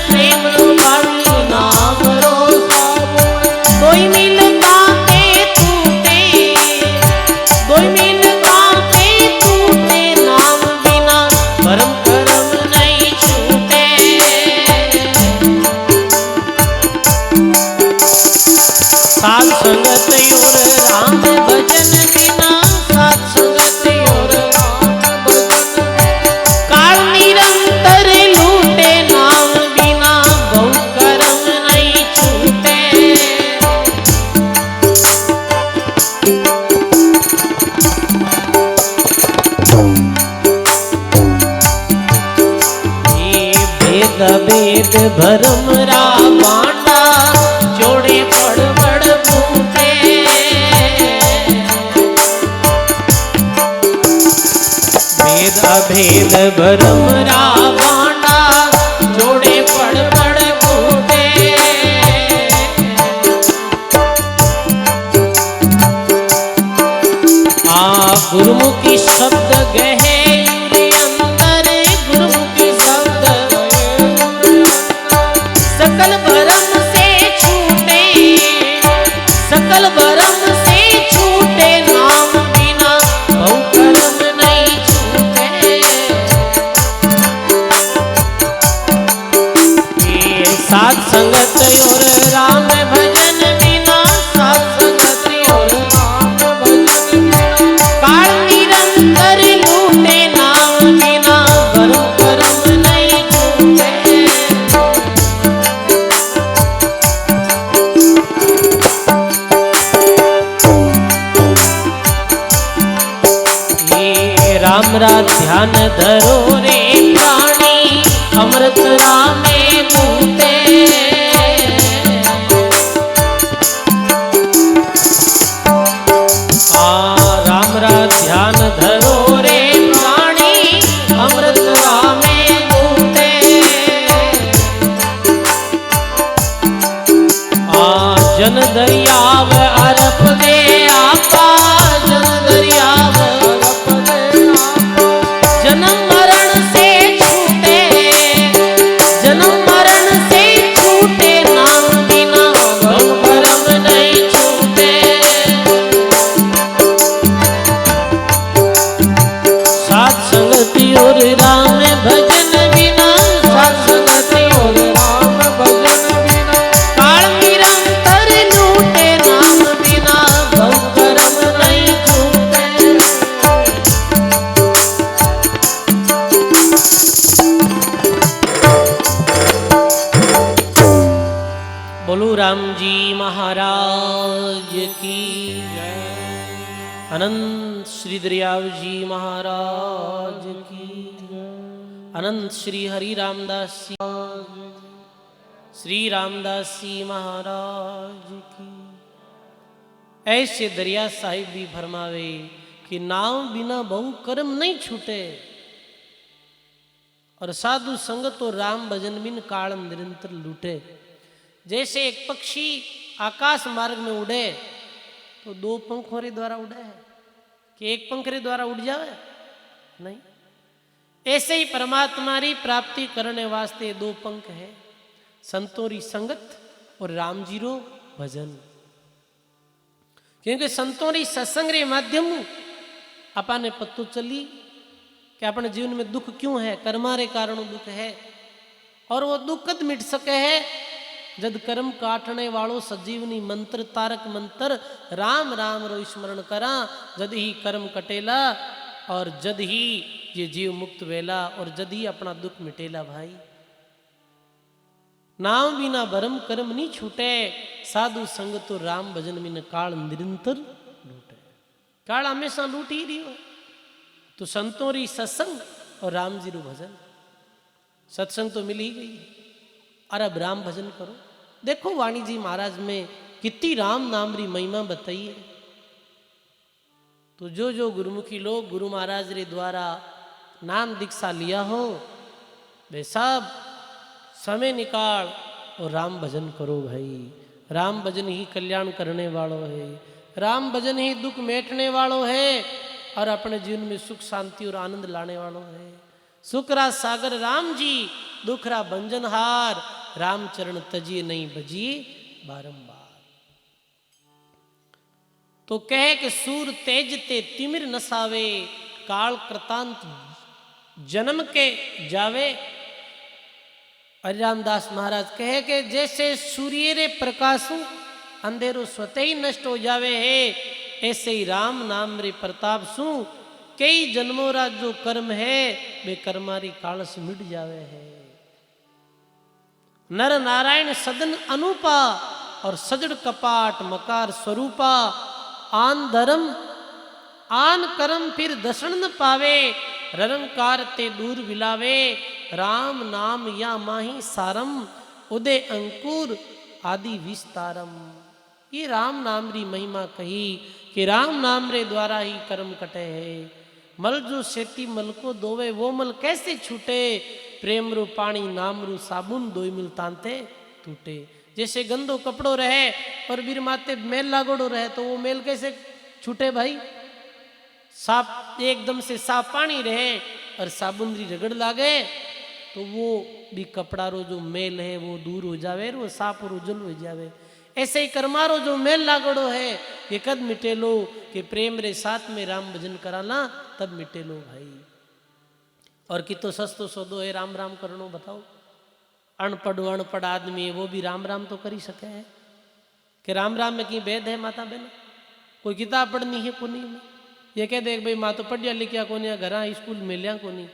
प्रेम रो पानी नाम रो साबुन। कोई मिलता के टूटे, कोई मिलता के टूटे, नाम बिना परम करम नहीं छूटे। साध संगत और राम भजन बिना, साध संगत और राम भजन, काल निरंतर लूटे, नाम बिना बहु कर्म नहीं छूटे। ये भेद भेद भरम रा बांटा, जोड़े पड़ बड़ बूटे। भेद अभेद भरम रा बांटा, जोड़े पड़ बड़ बूटे। गुरुमुखी शब्द गहे उरे अंदर, गुरुमुखी शब्द सकल भरम से छूटे, सकल भरम से छूटे, नाम बिना बहु कर्म नहीं छूटे। ये साध संगत और राम भजन बिना, साध संगत और राम भजन बिना, काल निरंतर लूटे, नाम बिना बहु कर्म नहीं छूटे। राम रा ध्यान धरो रे प्राणी, अमृत रामे मूते। राम रा ध्यान धरो रे प्राणी, अमृत रामे मूते। जन दरियाव अरप दे आपा, जन दरियाव अरप दे आपा। जन्म मरण से छूटे, जन्म मरण से छूटे, नाम बिना बहु कर्म नहीं छूटे। साध संगति और राम भजन बिना, साध संगति और राम भजन बिना, काल निरंतर लूटे, नाम बिना बहु कर्म नहीं छूटे। बोलो राम जी महाराज की जय। अनंत श्री दरियाव जी महाराज की जय। अनंत श्री हरि रामदास जी, श्री रामदास जी महाराज की। ऐसे दरिया साहिब भी फरमावे कि नाम बिना बहु कर्म नहीं छूटे, और साधु संगत और राम भजन बिन काल निरंतर लूटे। जैसे एक पक्षी आकाश मार्ग में उड़े तो दो पंखों रे द्वारा उड़े है कि एक पंख रे द्वारा उड़ जावे नहीं। ऐसे ही परमात्मा री प्राप्ति करने वास्ते दो पंख है, संतों री संगत और राम जी रो भजन। क्योंकि संतों री सत्संग रे माध्यम अपने पत्तो चली कि अपने जीवन में दुख क्यों है, कर्मा रे कारण दुख है, और वो दुख मिट सके है जद कर्म काटने वालों सजीवनी मंत्र तारक मंत्र राम राम रो स्मरण करा, जद ही कर्म कटेला और जद ही ये जीव मुक्त वेला, और जद ही अपना दुख मिटेला। भाई नाम बिना भरम कर्म नहीं छूटे, साधु संग तो राम भजन बिन काल निरंतर लूटे। काल हमेशा लूट ही रही हो, तो संतों री सत्संग और राम जी रो भजन। सत्संग तो मिल ही गई, और अब राम भजन करो। देखो वाणी जी महाराज में कितनी राम नाम री महिमा बताई है। तो जो जो गुरुमुखी लोग गुरु महाराज रे द्वारा नाम दीक्षा लिया हो, वे सब समय निकाल और राम भजन करो भाई। राम भजन ही कल्याण करने वालों है, राम भजन ही दुख मेटने वालों है, और अपने जीवन में सुख शांति और आनंद लाने वालों है। सुखरा सागर राम जी, दुखरा भंजनहार, राम चरण तजिए नहीं बजिए बारंबार। तो कहे कि सूर तेज ते तिमिर नसावे, काल कृतांत जन्म के जावे। हरि रामदास महाराज कहे कि जैसे सूर्य रे प्रकाशु अंधेरो स्वतः ही नष्ट हो जावे है, ऐसे ही राम नाम रे प्रताप सु कई जन्मों रा जो कर्म है वे कर्मारी काल से मिट जावे है। नर नारायण सदन अनुपा, और सजड़ कपाट मकार स्वरूपा, आन धर्म आन कर्म फिर दर्शन न पावे, ररंकार ते दूर बिलावे, राम नाम या माही सारम, उदय अंकुर आदि विस्तारम। ये राम नाम री महिमा कही कि राम नाम रे द्वारा ही कर्म कटे है। मल जो सेती मल को दोवे, वो मल कैसे छूटे, प्रेम रू पानी नाम रू साबुन, दोई मिल तांते टूटे। जैसे गंदो कपड़ो रहे और बीर माते मेल लागोड़ो रहे तो वो मेल कैसे छूटे भाई। साफ एकदम से साफ पानी रहे और साबुन री रगड़ लागे तो वो भी कपड़ा रो जो मेल है वो दूर हो जावे, वो साफ और उजल हो जावे। ऐसे ही कर्मारो जो मेल लागड़ो है ये कद मिटे लो, कि प्रेम रे साथ में राम भजन कराना तब मिटे लो भाई। और कितो सस्तो सौदो है राम राम करनो बताओ। अनपढ़ आदमी है वो भी राम राम तो करी सके है कि राम राम में की भेद है माता बहन। कोई किताब पढ़नी है कोनी में, ये कह दे भाई माँ तो पढ़िया लिखिया कोनी, घर स्कूल में लिया कोनी,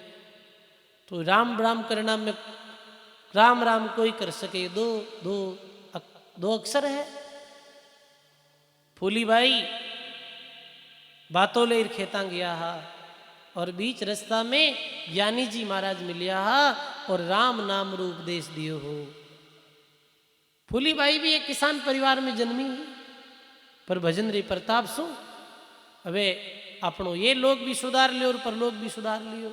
तो राम राम करना में राम राम कोई कर सके। दो अक्षर है। फूली भाई बातों ले खेता गया हा और बीच रास्ता में ज्ञानी जी महाराज मिलिया हा और राम नाम रो उपदेश दियो हो। फूली बाई भी एक किसान परिवार में जन्मी है, पर भजन रे प्रताप सु हवे अपनो ये लोग भी सुधार लियो और परलोक भी सुधार लियो।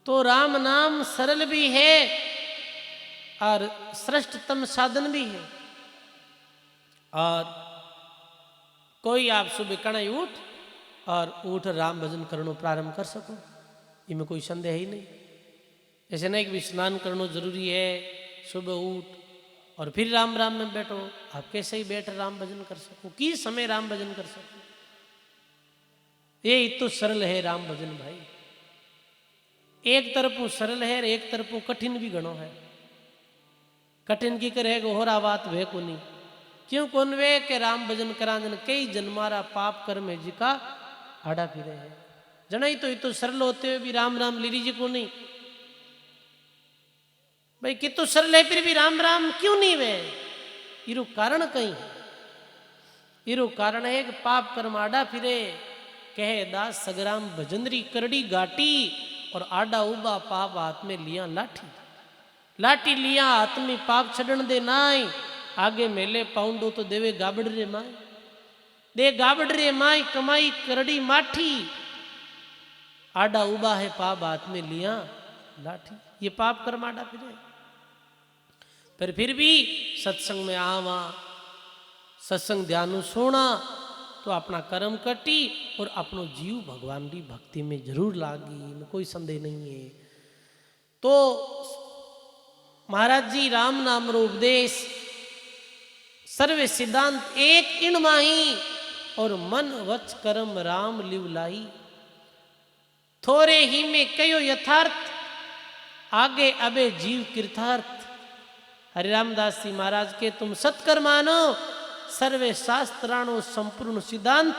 तो राम नाम सरल भी है और श्रेष्ठतम साधन भी है। और कोई आप सुबह कणाई उठ राम भजन करनो प्रारंभ कर सको, इनमें कोई संदेह ही नहीं। ऐसे नहीं कि भी स्नान करना जरूरी है, सुबह उठ और फिर राम राम में बैठो। आप कैसे ही बैठ राम भजन कर सको, किस समय राम भजन कर सको। ये तो सरल है राम भजन भाई। एक तरफ वो सरल है, एक तरफ वो कठिन भी गणो है। कठिन की करे हो रहा बात वे को नहीं क्यों कौन वे के राम भजन करांजन कई जन्मारा पाप कर्म है जिका आड़ा फिरे है। जनाई तो सरल होते हुए भी राम राम लीरी जी को नहीं भाई, कि तो सरल है फिर भी राम राम क्यों नहीं वे। इरो कारण कहीं है। इरो कारण है कि पाप कर्म आड़ा फिरे। कहे दास सगराम भजनरी करड़ी गाटी, और आड़ा उबा पाप हाथ में लिया लाठी। लाठी लिया हाथ में पाप छड़न दे नाई, आगे मेले पाउंडो तो देवे गाबड़ रे माई। दे गाबड़ रे माई कमाई करड़ी माठी, आड़ा उबा है पाप हाथ में लिया लाठी। ये पाप कर्म आड़ा फिरे। पर फिर भी सत्संग में आवा, सत्संग ध्यान सोना तो अपना कर्म कटी और अपनो जीव भगवान की भक्ति में जरूर लागी, में कोई संदेह नहीं है। तो महाराज जी राम नाम रो उपदेश सर्वे सिद्धांत एक इन माही, और मन वच कर्म राम लिव लाई। थोड़े ही में कयो यथार्थ, आगे अबे जीव कृतार्थ। हरि रामदास जी महाराज के तुम सत्कर मानो, सर्वे शास्त्राणो संपूर्ण सिद्धांत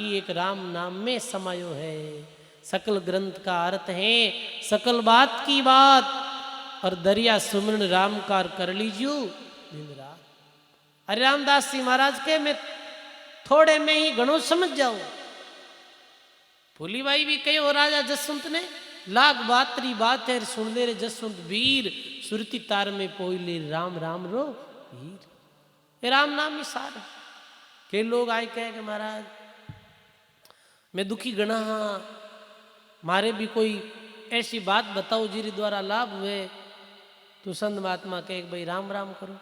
ये एक राम नाम में समायो है। सकल ग्रंथ का अर्थ है सकल बात की बात, और दरिया सुमरण रामकार कर लीजियो दिन रात। हरि रामदास जी महाराज के मैं थोड़े में ही घणो समझ जाऊं। फूलीबाई भी कहो राजा जसवंत ने, लाख बातरी बात है सुन ले रे जसवंत वीर, सुरती तार में पोइले राम राम रो वीर। ये राम नाम ही सार है। के लोग आए कहे कि महाराज मैं दुखी गणा हाँ, मारे भी कोई ऐसी बात बताओ जिरी द्वारा लाभ हुए। तो संत महात्मा कहे भाई राम राम करो।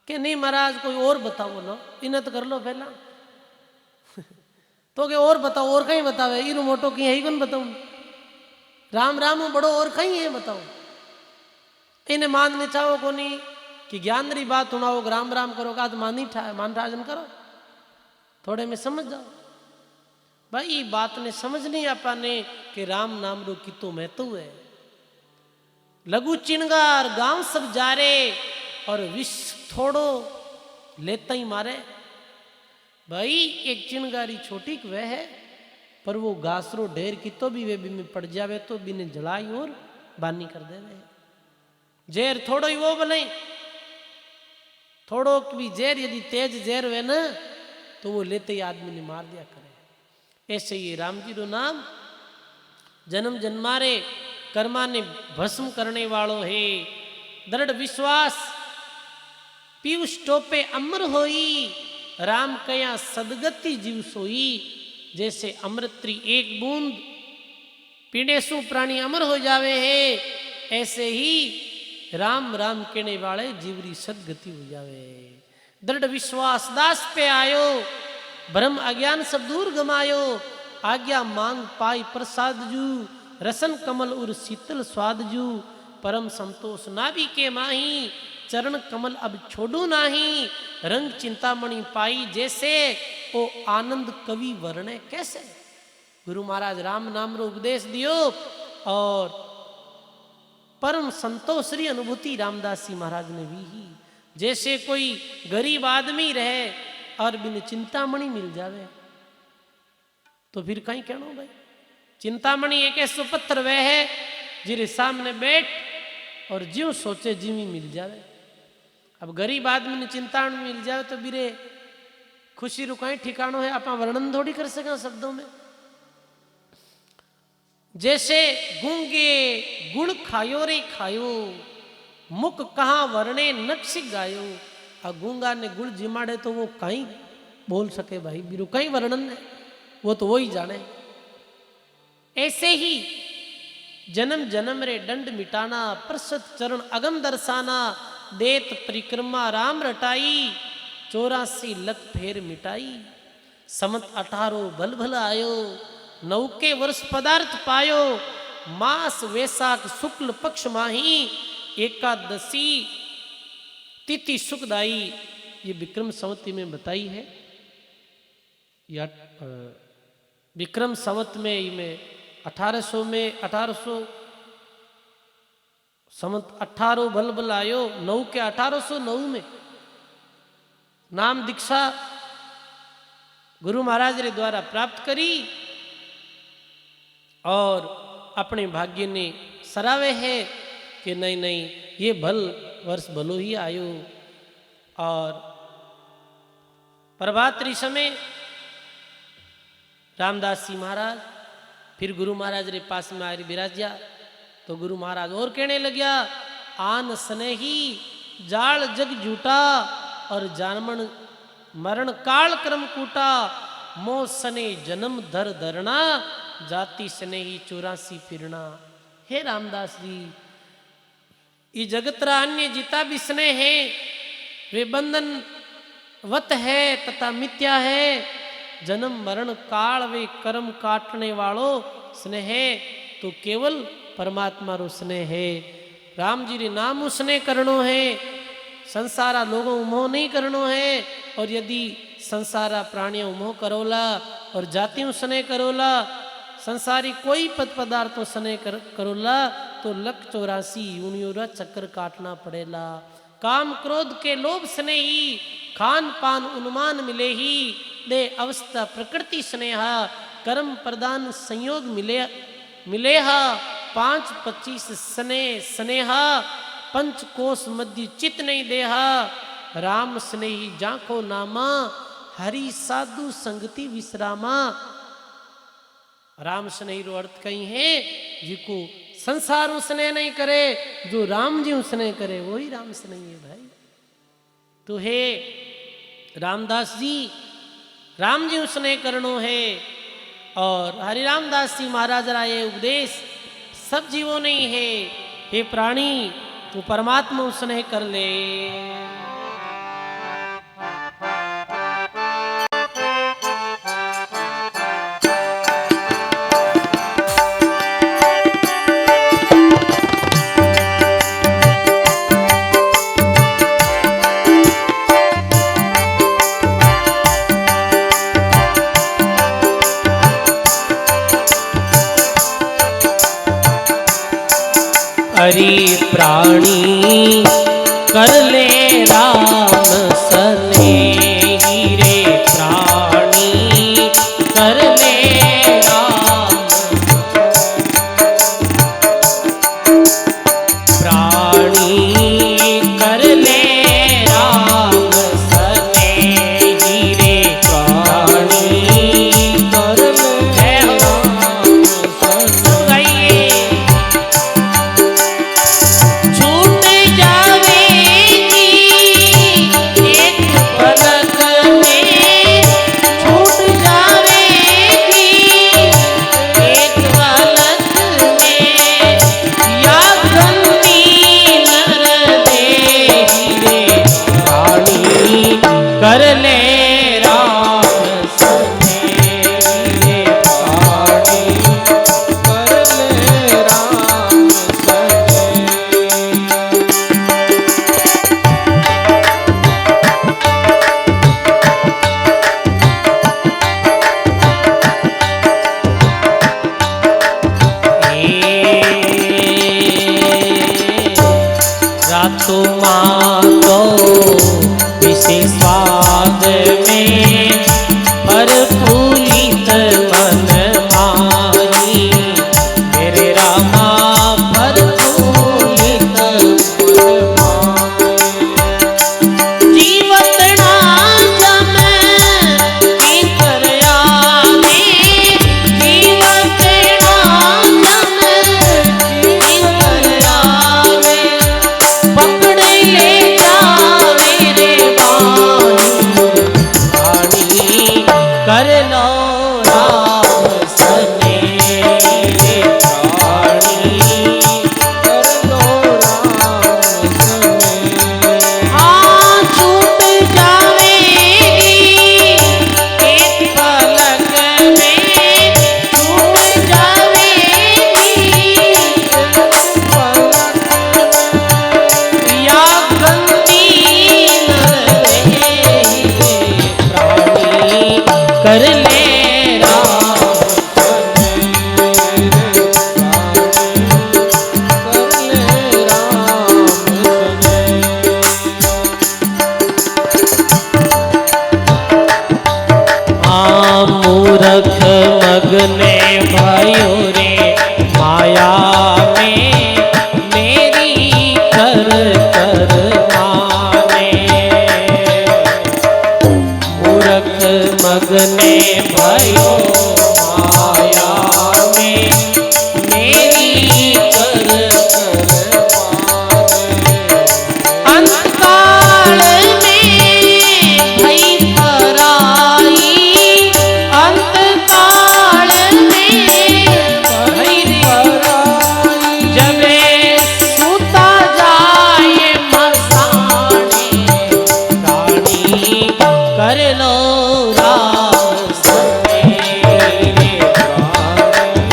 के नहीं महाराज कोई और बताओ ना, इन्हें तो कर लो पहला। तो के और बताओ, और कहीं बतावे इरो मोटो की है कौन बताऊं। राम राम बड़ो और कहीं है बताओ। इन्हें मानने चाहो को नहीं कि ज्ञान री बात सुनाओ राम राम करो का तो मान राजन करो थोड़े में समझ जाओ भाई बात ने समझ नहीं आपाने कि राम नाम रो कितो महत्व है। लघु चिणगार गांव सब जा रे और विष थोड़ो लेता ही मारे। भाई एक चिणगारी छोटी वह है पर वो घासरो ढेर की तो भी वे भी में पड़ जावे तो बिने जलाई और बानी कर दे रहे। जेर थोड़ो ही वो बने थोड़ो भी जेर यदि तेज जेर वे ना तो वो लेते ही आदमी ने मार दिया करे। ऐसे ही राम जी रो नाम जन्म जन्मारे कर्मा ने भस्म करने वालों है। दृढ़ विश्वास पीयूष टोपे अमर होई राम कया सदगति जीव सोई। जैसे अमृत्री एक बूंद पीने सु प्राणी अमर हो जावे है ऐसे ही राम राम कहने वाले जीवरी सदगति हो जावे। दृढ़ विश्वास दास पे आयो भ्रम अज्ञान सब दूर गमायो। आज्ञा मांग पाई प्रसाद जू रसन कमल उर शीतल स्वाद जू। परम संतोष नाभि के माही चरण कमल अब छोड़ू नाही। रंग चिंतामणि पाई जैसे ओ आनंद कवि वर्णे कैसे। गुरु महाराज राम नाम रो उपदेश दियो और परम संतोष री अनुभूति रामदास जी महाराज ने भी ही। जैसे कोई गरीब आदमी रहे और बिन चिंतामणि मिल जावे तो फिर कहीं कहना भाई। चिंतामणि एक ऐसा पत्थर वह है जिरे सामने बैठ और ज्यों सोचे जिमी मिल जावे। अब गरीब आदमी ने चिंतामणि मिल जावे तो बिरे खुशी रू कहीं ठिकानो है आप वर्णन थोड़ी कर सके शब्दों में। जैसे गूंगे गुड़ खायो रे खायो मुख कहाँ वर्णे नक्श गायो। आ गूंगा ने गुड़ जिमाड़े तो वो कहीं बोल सके भाई बिरु कहीं वर्णन है वो तो वो ही जाने। ऐसे ही जन्म जन्म रे दंड मिटाना प्रसत चरण अगम दर्शाना। देत परिक्रमा राम रटाई 84 लख फेर मिटाई। समत 18 भल भल आयो 9 के वर्ष पदार्थ पायो। मास वैसाख शुक्ल पक्ष माही एकादशी तिथि सुखदाई। ये विक्रम संवत में बताई है या विक्रम संवत में 1800 में 1800 संवत 18 बल बल आयो 9 के 1809 में नाम दीक्षा गुरु महाराज रे द्वारा प्राप्त करी और अपने भाग्य ने सरावे है कि नहीं नहीं ये भल वर्ष भलो ही आयो। और प्रभातरी समय रामदास जी महाराज फिर गुरु महाराज रे पास में आए विराजा तो गुरु महाराज और कहने लग्या आन स्नेही जाल जग झूठा और जानमन मरण काल क्रम कूटा। मोह सने जन्म धर धरना जाति स्नेही 84 फिरना। हे रामदास जी ये जगतरा अन्य जिता भी स्नेह है वे बंधन वत है तथा मिथ्या है। जन्म मरण काल वे कर्म काटने वालों स्नेह तो केवल परमात्मा रो स्नेह है। राम जी रे नाम स्नेह करनो है संसारा लोगों मोह नहीं करनो है। और यदि संसारा प्राणियों मोह करोला और जातियों स्नेह करोला संसारी कोई पद पदार्थों स्नेह करोला तो 184 यूनियों चक्कर काटना पड़ेला। काम क्रोध के लोभ स्नेही खान पान उन्मान मिले ही। दे अवस्था प्रकृति स्नेहा कर्म प्रदान संयोग मिलेहा। 5-25 स्नेहा पंचकोश मध्य चित नहीं देहा। राम स्नेही जाको नामा हरि साधु संगति विश्रामा। राम स्नेही रो अर्थ कहीं है जिको संसार स्नेह नहीं करे जो राम जी स्नेह करे वही राम स्नेही है भाई। तो हे रामदास जी राम जी स्नेह करनो है और हरि रामदास जी महाराज राय उपदेश सब जीवों नहीं है। हे प्राणी तू परमात्मा स्नेह कर ले। प्राणी कर ले राम सनेही रे प्राणी कर ले राम प्राणी कर ले राम सनेही रे प्राणी कर ले राम सनेही छूट जावेगी एक पलक में छूट जावेगी एक पलक में या गंदी नर देही रे प्राणी कर ले राम सनेही रे प्राणी कर ले राम सनेही रातों मातो विशेष स्वाद में प्रफुल्लित मन माही मेरे रामा प्रफुल्लित मन माही जीवत ना जम की कर आवे जीवत ना जम की कर आवे पकड़ ले जावे रे वाणी कर लो राम सनेही रे प्राणी कर लो राम सनेही हाँ छूट जावेगी एक पलक में छूट जावेगी एक पलक में या गंदी नर देही रे प्राणी कर ले राम सनेही रे प्राणी कर ले राम सनेही आ मूर्ख मगने भयो रे माया में मेरी कर कर माने मूर्ख मगने भयो माया में मेरी कर कर माने अंतकाल में भई पराई अंतकाल में भई पराई जबे सूता जाए मसाने प्राणी कर लो राम सनेही रे प्राणी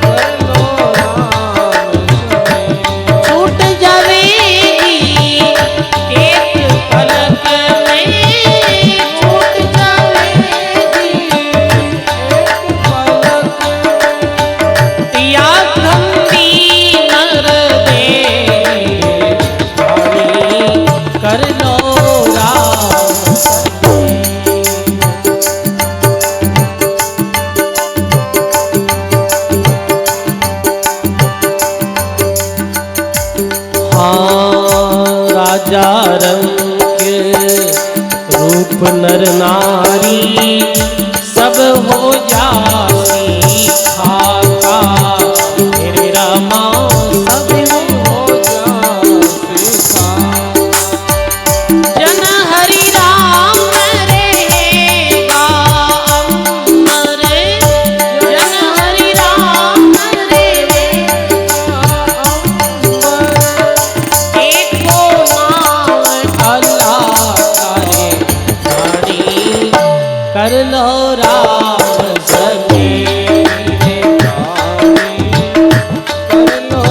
कर लो राम सनेही छूट जावेगी एक पलक में छूट जावेगी एक पलक में या गंदी नर देही रे प्राणी कर लो राम सनेही हाँ राजा रंग रूप नर नारी सब हो जासी खाका मेरे रामा सब हो जासी खाका जन हरि राम रहेगा अमर जन हरि राम रहेगा अमर एको नाम अल्लाह करे प्राणी कर लो राम सनेही रे प्राणी कर लो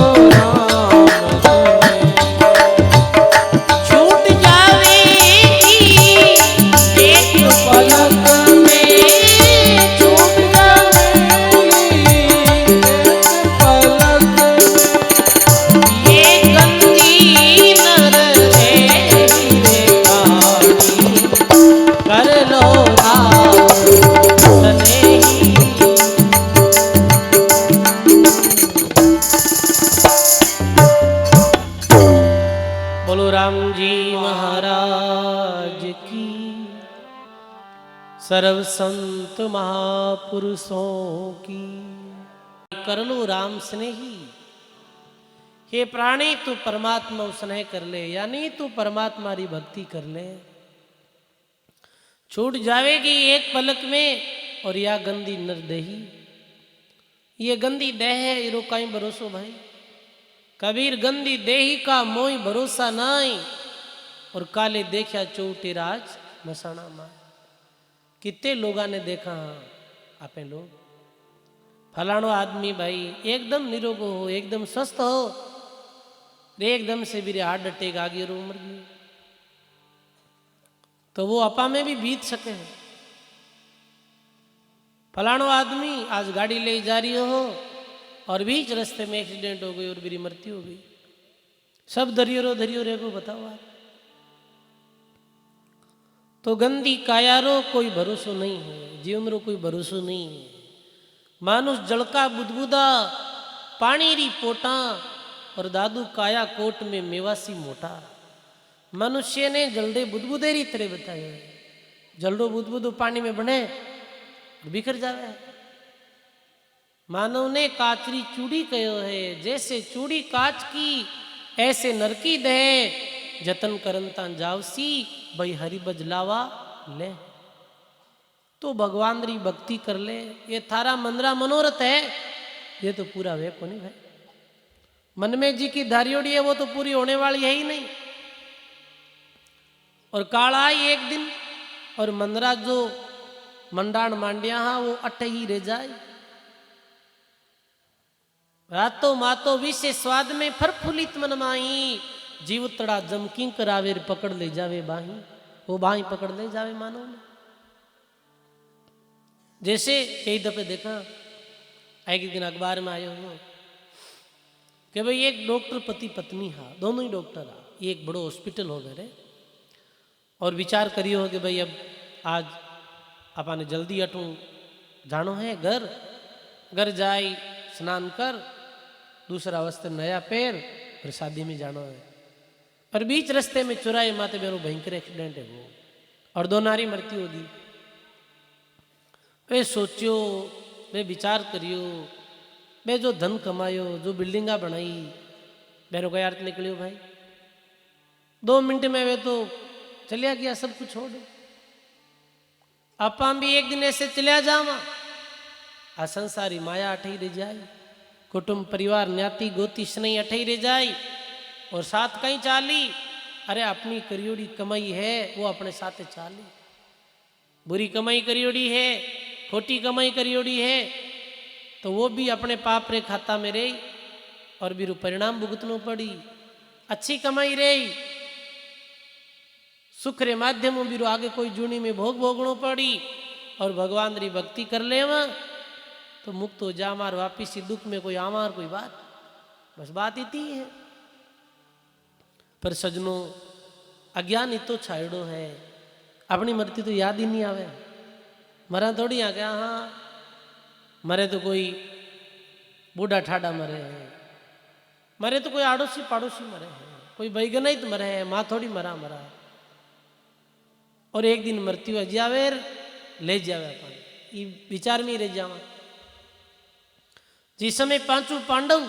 राम जी महाराज की, सर्व संत महापुरुषों की। कर लो राम स्नेही, हे प्राणी तू परमात्मा स्नेह कर ले, यानी तू परमात्मा री भक्ति कर ले, छूट जावेगी एक पलक में। और या गंदी नरदेही, ये गंदी देह है, इरो काई भरोसो भाई। कबीर गंदी देही का मोई भरोसा नाई, और काले देखा चौटे राज मसाना माँ। कितने लोगों ने देखा, हाँ आपे लोग फलानो आदमी भाई एकदम निरोग हो, एकदम स्वस्थ हो, एकदम से भी हार्ट अटैक आ गई और उमर गई, तो वो अपा में भी बीत सके। फलानो आदमी आज गाड़ी ले जा रही हो और बीच रास्ते में एक्सीडेंट हो गई और मेरी मृत्यु हो गई, सब धरियो रेगो बताओ आप। तो गंदी कायारो कोई भरोसो नहीं है, जीवन रो कोई भरोसो नहीं है। मानुष जलका बुदबुदा पानी री पोटा, और दादू काया कोट में मेवासी मोटा। मनुष्य ने जल्दे बुदबुदेरी तरह बताया है, जल्दो बुदबुदो पानी में बने बिखर जावे। मानव ने काचरी चूड़ी कहो है, जैसे चूड़ी काच की ऐसे नरकी दे, जतन करनता जावसी भाई हरि बजलावा ले। तो भगवान री भक्ति कर ले, ये थारा मंदरा मनोरथ है, ये तो पूरा वे को नहीं भाई। मन में जी की धारियोड़ी है वो तो पूरी होने वाली है ही नहीं। और काल आई एक दिन, और मंदरा जो मंडाण मांडिया हा वो अट ही रह जाए। रातो मातो विषे स्वाद में फरफुलित मन माही, जीवतड़ा जमकिंग करावे पकड़ ले जावे बाही, वो बाही पकड़ ले जावे मानो ने। जैसे कई दफे देखा, एक दिन अखबार में आयो हो कि भाई एक डॉक्टर पति पत्नी हा, दोनों ही डॉक्टर हा, ये एक बड़ो हॉस्पिटल हो गए, और विचार करियो हो कि भाई अब आज अपने जल्दी अटू जानो है घर जाई स्नान कर, दूसरा वस्त्र नया पैर, फिर शादी में जाना है। पर बीच रास्ते में चुराए माते मेरे भयंकर एक्सीडेंट है वो, और दो नारी मृत्यु होगी। वे सोचियो, वे विचार करियो, वे जो धन कमायो, जो बिल्डिंगा बनाई, मेरे को अर्थ निकलियो भाई 2 मिनट में वे तो चलिया गया सब कुछ छोड़। आपा भी एक दिन ऐसे चलिया जावा, आ संसारी माया अठई रह जाए, कुटुंब परिवार न्याती गोती स्नेही अठई रह जाए, और साथ कहीं चाली। अरे अपनी करियोड़ी कमाई है वो अपने साथ चाली, बुरी कमाई करियोड़ी है, खोटी कमाई करियोड़ी है, तो वो भी अपने पाप रे खाता में रही, और भी परिणाम भुगतनो पड़ी। अच्छी कमाई रही, सुख रे माध्यमों भी आगे कोई जूनी में भोगनो पड़ी, और भगवान री भक्ति कर ले तो मुक्त हो जा मार, वापिस दुख में कोई आमार कोई बात, बस बात इतनी है। पर सजनों अज्ञान ही तो छायड़ो है, अपनी मृत्यु तो याद ही नहीं आवे। मरा थोड़ी आ गया, हाँ मरे तो कोई बूढ़ा ठाडा मरे है, मरे तो कोई आड़ोसी पाड़ोसी मरे हैं, कोई बैगना ही तो मरे है, माँ थोड़ी मरा है। और एक दिन मृत्यु जावे ले जावे, अपन ये विचार में रह जावा। जिस समय 5 पांडव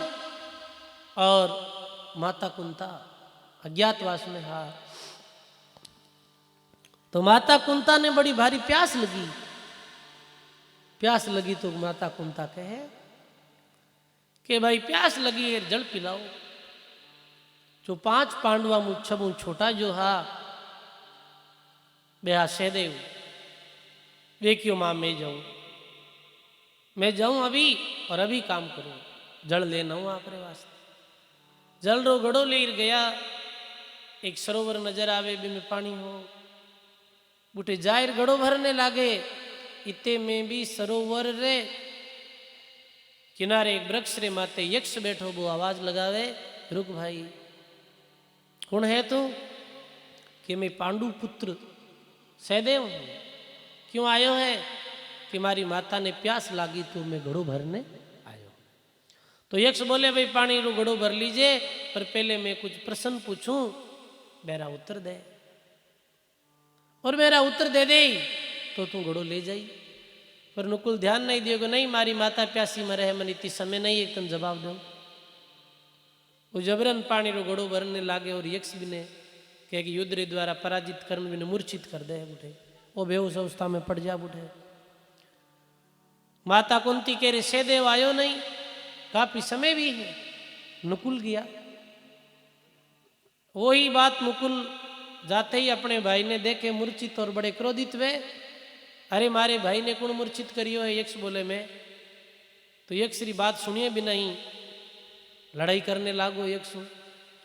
और माता कुंता अज्ञातवास में हा, तो माता कुंता ने बड़ी भारी प्यास लगी तो माता कुंता कहे कि भाई प्यास लगी है जल पिलाओ। जो 5 पांडवा मुझ छोटा जो हा बेहा सहदेव, वे क्यों माँ मैं जाऊं अभी, और अभी काम करूं, जल लेना हूं आपरे वास्ते। जल रो गड़ो ले गया, एक सरोवर नजर आवे, बे में पानी हो, बूटे जाहिर गड़ो भरने लागे। इते में भी सरोवर रे किनारे एक वृक्ष रे माते यक्ष बैठो, वो आवाज लगावे, रुक भाई कौन है तू? कि मैं पांडु पुत्र सहदेव हूं। क्यों आयो है? कि हमारी माता ने प्यास लागी तो मैं घड़ो भरने आयो। तो यक्ष बोले भाई पानी रो घड़ो भर लीजिए, पर पहले मैं कुछ प्रश्न पूछूं मेरा उत्तर दे, और मेरा उत्तर दे दे तो तू घोड़ो ले जाई। पर नकुल ध्यान नहीं दियो, नहीं मारी माता प्यासी मरे है, मन इतनी समय नहीं एक तन जवाब दो। वो जबरन पानी रो घोड़ो भरने लागे, और यक्ष भी ने कहे कि युद्ध रे द्वारा पराजित कर भी मूर्छित कर दे बुढ़े, वो बेहोश अवस्था में पड़ जा बुढ़े। माता कुंती कह रहे सहदेव आयो नहीं, काफी समय भी है। नकुल गया, वही बात मुकुल जाते ही अपने भाई ने देखे मूर्छित और बड़े क्रोधित हुए। अरे मारे भाई ने कौन मूर्छित करियो है? यक्ष बोले मैं। तो यक्ष री बात सुनिए भी नहीं, लड़ाई करने लागो यक्ष।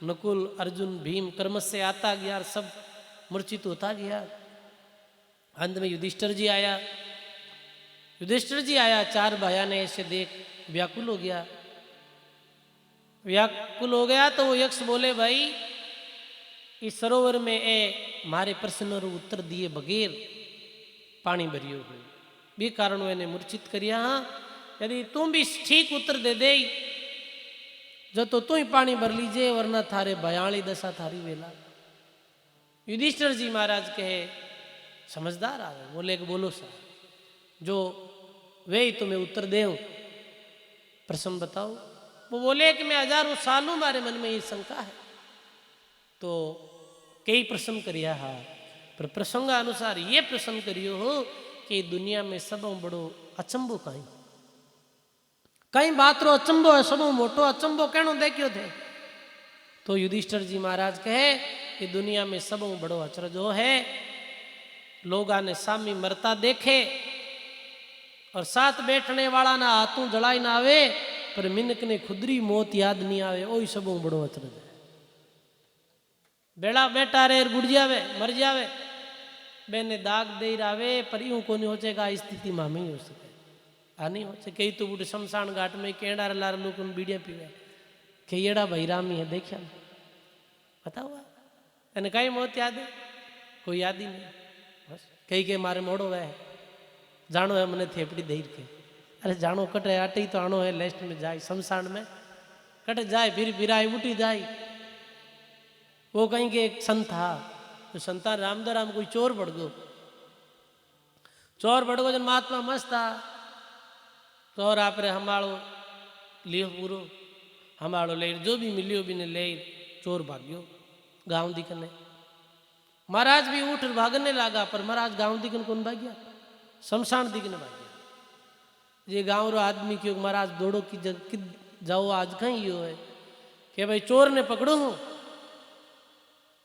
नकुल अर्जुन भीम कर्म से आता गया, सब मूर्छित होता गया। अंत में युधिष्ठिर जी आया। युधिष्ठिर जी आया, चार भाइयों ने ऐसे देख व्याकुल हो गया। व्याकुल हो गया तो वो यक्ष बोले भाई इस सरोवर में ए मारे प्रश्न रो उत्तर दिए बगैर पानी भरियो हो, बे कारण मैंने मूर्छित करिया। हाँ यदि तुम भी ठीक उत्तर दे दे जो तो तू ही पानी भर लीजिए, वरना थारे भयाली दशा थारी वेला। युधिष्ठिर जी महाराज कहे समझदार आ गए, बोले कि बोलो सा जो वे ही तुम्हें उत्तर दे, प्रश्न बताओ। वो बोले कि मैं हजारों सालों मारे मन में ये शंका है, तो कई प्रश्न करिया हा, पर प्रसंग अनुसार ये प्रश्न करियो हो कि दुनिया में सब बड़ो अचंबो कहीं बात रो अचंबो है, सब मोटो अचंबो कहनो देखियो थे। तो युधिष्ठिर जी महाराज कहे कि दुनिया में सब बड़ो अचरजो है, लोग आने सामी मरता देखे और साथ बैठने वाला ना हाथों जड़ाई ना आवे, पर मिनक ने खुदरी मौत याद नहीं आवे, ओ सब बड़ो अचरज है। बेड़ा बेटा रे गुड़ जावे मर जावे, बेने दाग दे रावे, पर यूं को नहीं हो जाएगा स्थिति में ही हो सके आ नहीं हो सके। तो बूढ़े शमशान घाट में केड़ा लार लोग बीड़िया पीवे कि येड़ा भाई रामी है देखा बताओ, एने कई मौत याद है? कोई याद ही नहीं। बस कई के मारे मोड़ो वह जानो है मने थेपड़ी देर के, अरे जानो कटे आटे ही तो आनो है लेस्ट में जाए शमशान में कटे जाए, फिर बिराई उठी जाए। वो कहीं के एक संत था, तो संता रामदाराम कोई चोर बढ़ गो, चोर बढ़ गो जन महात्मा मस्त था, चोर आप रे हमारो लियो पूरो हमारो ले, जो भी मिलियो भी ने ले, चोर भाग्यो गांव दिखने। महाराज भी उठ भागने लगा, पर महाराज गांव दिखन कौन भाग्या? शमशान दिखने भाग्या। ये गांव रो आदमी क्यों महाराज दौड़ो की जाओ आज कहीं यो है कि भाई चोर ने पकड़ो हूं,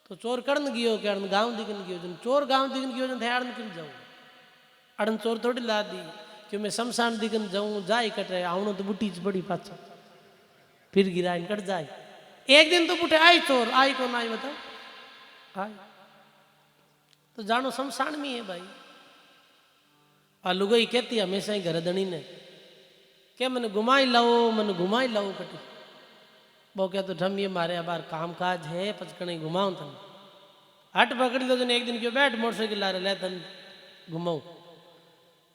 तो चोर कड़न गियो कड़न गांव दिखन गियो, जन चोर गांव दिखन गियो जन थयाड़न किन जाऊं, अड़न चोर थोड़ी ला दी क्यों मैं शमशान दिखन जाऊं जाए कट रहे आवनो तो बुटी बड़ी पाछा फिर गिराई कट जाए। एक दिन तो बुटे आई चोर आई कौन आई बताओ आई, तो जानो शमशान में है भाई। आ लुगाई कहती हमेशा ही घर दणी ने के मैंने घुमाई लाओ कटी, वो क्या तो ठम ये मारे बार काम काज है पचकने घुमाऊं तन हट पकड़ी लो जन एक दिन क्यों बैठ मोटरसाइकिल ला ले तन घुमाऊं,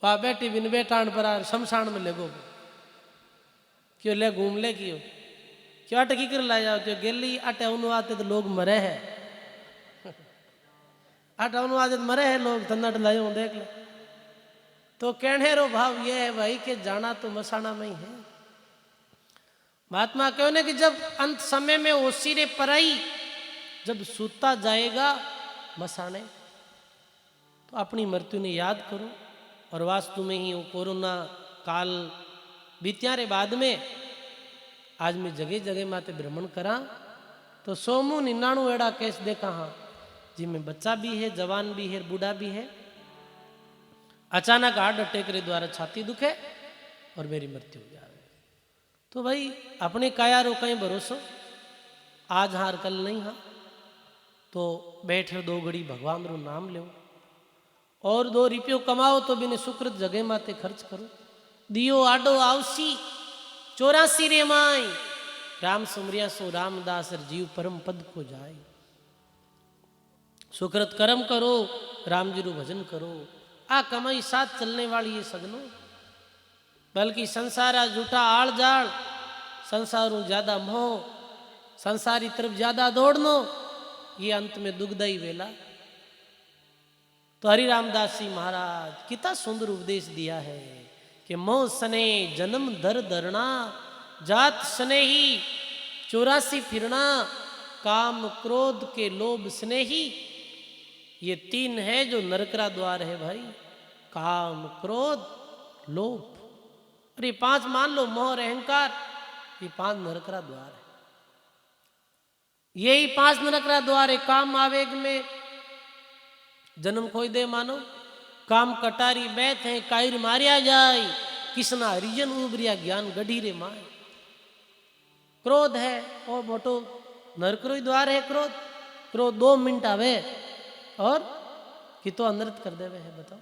वहाँ बैठी बिन बैठान पर आ शमशान में ले गो क्यों ले घूम ले क्यों क्यों अट की कर ला जाओ क्यों गेली अटे उन आते तो लोग मरे है अट उन आते तो मरे है लोग तन्नट लाए देख ले। तो कहने रो भाव ये है भाई कि जाना तो मसाना में ही है। महात्मा क्यों ने कि जब अंत समय में ओसीरे पराई जब सूता जाएगा मसाने, तो अपनी मृत्यु ने याद करो। और वास्तु में ही वो कोरोना काल बीत्या रे बाद में आज मैं जगह जगह माते भ्रमण करा तो 199 एड़ा केस देखा हाँ जिनमें बच्चा भी है जवान भी है बूढ़ा भी है। अचानक हार्ट अटैक रे द्वारा छाती दुखे और मेरी मृत्यु हो जाए। तो भाई अपने काया रो कहीं भरोसो आज हार कल नहीं हाँ, तो बैठे 2 घड़ी भगवान रो नाम लो और 2 रुपयो कमाओ तो बिने सुकृत जगह माते खर्च करो। दियो आडो आवसी 84 रे माई राम सुमरिया सो रामदास जीव परम पद को जाए। सुकृत कर्म करो राम जी रो भजन करो, आ कमाई साथ चलने वाली ये सगनो। बल्कि संसारा झूठा आड़ जाड़ संसारों ज्यादा मोह संसारी तरफ ज्यादा दौड़नो ये अंत में दुखदाई वेला। तो हरि रामदास जी महाराज कितना सुंदर उपदेश दिया है कि मोह सने जन्म दर दरना, जात सने ही 84 फिरना, काम क्रोध के लोभ स्नेही। ये 3 है जो नरकरा द्वार है भाई, काम क्रोध लोभ। और ये 5 मान लो, मोह और अहंकार, ये 5 नरकरा द्वार है। यही 5 नरकरा द्वार है। काम आवेग में जन्म खोई दे मानो, काम कटारी बैत है कायर मारिया जाय, किसना हरिजन उबरिया ज्ञान गढ़ी रे माए। क्रोध है और मोटो नरकरो द्वार है क्रोध। क्रोध 2 मिनट आवे और कितो अनर्थ कर देवे है। बताओ,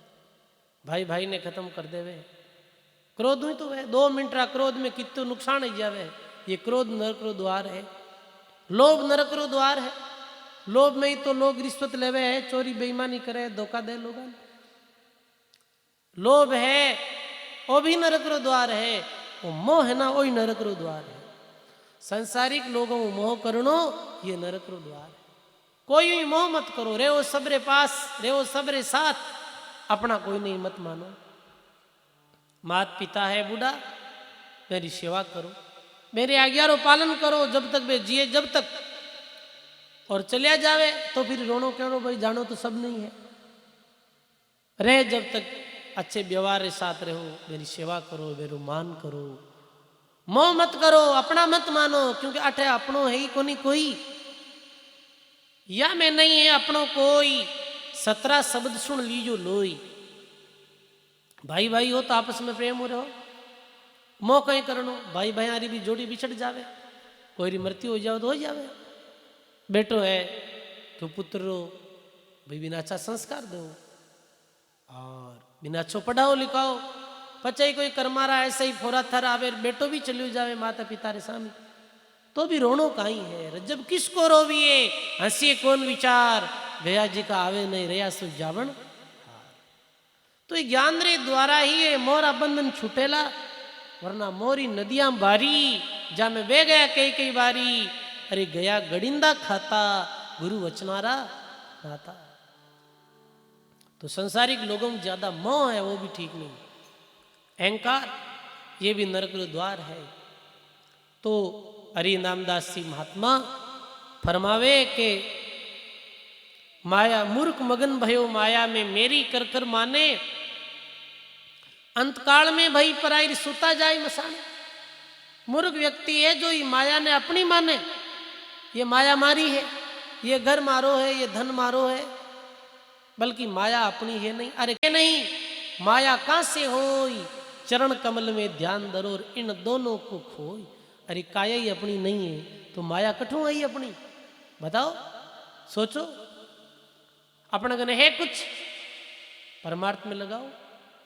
भाई भाई ने खत्म कर देवे। क्रोध हुई तो है 2 मिनट रा क्रोध में कितो नुकसान ही जावे। ये क्रोध नरकरो द्वार है। लोभ नरकरो द्वार है। लोभ में ही तो लोग रिश्वत लेवे है, चोरी बेईमानी करे, धोखा दे लोगों। लोभ है वो भी नरकरो द्वार है। वो मोह है ना, वही नरकरो द्वार है। संसारिक लोगों को मोह करनो, ये नरकरो द्वार है। कोई भी मोह मत करो, रहो सबरे पास, रहो सबरे साथ, अपना कोई नहीं मत मानो। मात पिता है बूढ़ा, मेरी सेवा करो, मेरे आज्ञारो पालन करो जब तक वे जिए जब तक। और चलिया जावे तो फिर रोनो क्यों भाई, जानो तो सब नहीं है। रहे जब तक अच्छे व्यवहार के साथ रहो, मेरी सेवा करो, मेरू मान करो, मोह मत करो, अपना मत मानो। क्योंकि अठे अपनों है ही कोनी कोई, या मैं नहीं है अपनों कोई। 17 शब्द सुन लीजो लोई। भाई भाई हो तो आपस में प्रेम हो रहो, मोह कहीं करनो। भाई भाई आरी भी जोड़ी बिछड़ जावे, कोई री मृत्यु हो जावे तो हो जावे। बेटो है तो पुत्र रो, भाई बिना अच्छा संस्कार दो और बिना अच्छो पढ़ाओ लिखाओ। पचाई कोई कर्मारा ऐसा ही फोरा थर आवे, बेटो भी चलियो जावे माता पिता रे सामने, तो भी रोनो काई है। रज्जब किसको रोविए, हंसिए कौन विचार, गया जी का आवे नहीं रया सो जावण। तो ये ज्ञान रे द्वारा ही ये मोरा बंधन छूटेला। वरना मोरी नदियां बारी, जा में बह गया कई कई बारी। अरे गया गड़िंदा खाता, गुरु वचनारा नाता। तो संसारिक लोगों में ज्यादा मोह है, वो भी ठीक नहीं। अहंकार, ये भी नरक द्वार है। तो हरि नामदास जी महात्मा फरमावे के माया मूर्ख मगन भयो माया में मेरी कर कर माने, अंतकाल में भई पराई सुता जाए मसाने। मूर्ख व्यक्ति है जो ये माया ने अपनी माने, ये माया मारी है, ये घर मारो है, ये धन मारो है, बल्कि माया अपनी है नहीं। अरे नहीं, माया कहां से होई, चरण कमल में ध्यान धरो और इन दोनों को खोई। अरे काया ही अपनी नहीं है तो माया कठों आई अपनी। बताओ, सोचो, अपने गने है कुछ, परमार्थ में लगाओ।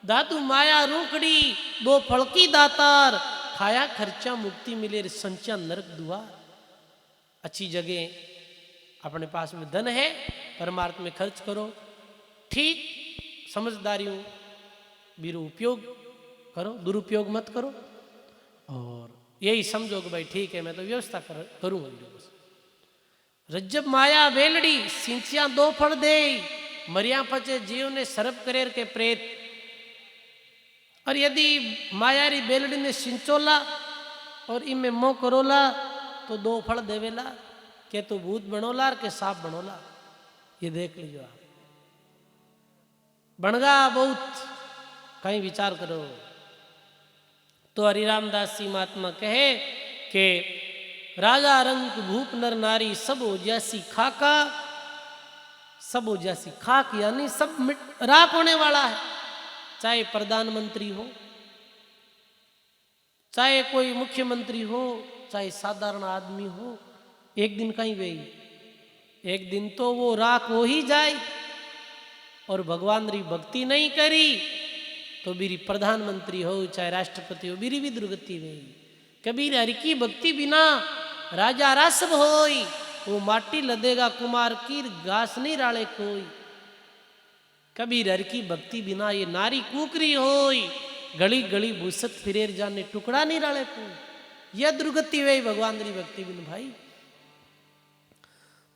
दातु माया रूखड़ी 2 फल की दातार, खाया खर्चा मुक्ति मिले रे संचा नरक दुआर। अच्छी जगह अपने पास में धन है, परमार्थ में खर्च करो, ठीक समझदारियों बीरो उपयोग करो, दुरुपयोग मत करो। और यही समझो कि भाई ठीक है, मैं तो व्यवस्था करूंगा। रज्जब माया बेलड़ी सिंचिया 2 फल दे, मरिया पचे जीव ने सरप करेर के प्रेत। और यदि मायारी बेलड़ी ने सिंचोला और इनमें मोह करोला तो 2 फल देवेला, के तो भूत बनोला के सांप बनोला। ये देख लीजिए आप, बनगा बहुत कहीं विचार करो। तो हरिरामदास जी महात्मा कहे कि राजा रंग भूप नर नारी सब हो जैसी खाका, सब हो जैसी खाक, यानी सब राख होने वाला है। चाहे प्रधानमंत्री हो, चाहे कोई मुख्यमंत्री हो, चाहे साधारण आदमी हो, एक दिन कहीं गई, एक दिन तो वो राख हो ही जाए। और भगवान री भक्ति नहीं करी तो मेरी प्रधानमंत्री हो चाहे राष्ट्रपति हो, मेरी भी दुर्गति गई। कबीर हरि की भक्ति बिना राजा रासब होई, वो माटी लदेगा कुमार की घास नहीं राले कोई। कबीर हरि की भक्ति बिना ये नारी कुकरी होई, गली गली भूसत फिरेर जाने टुकड़ा नहीं राले कोई। यह दुर्गति हुई भगवान री भक्ति बिन भाई।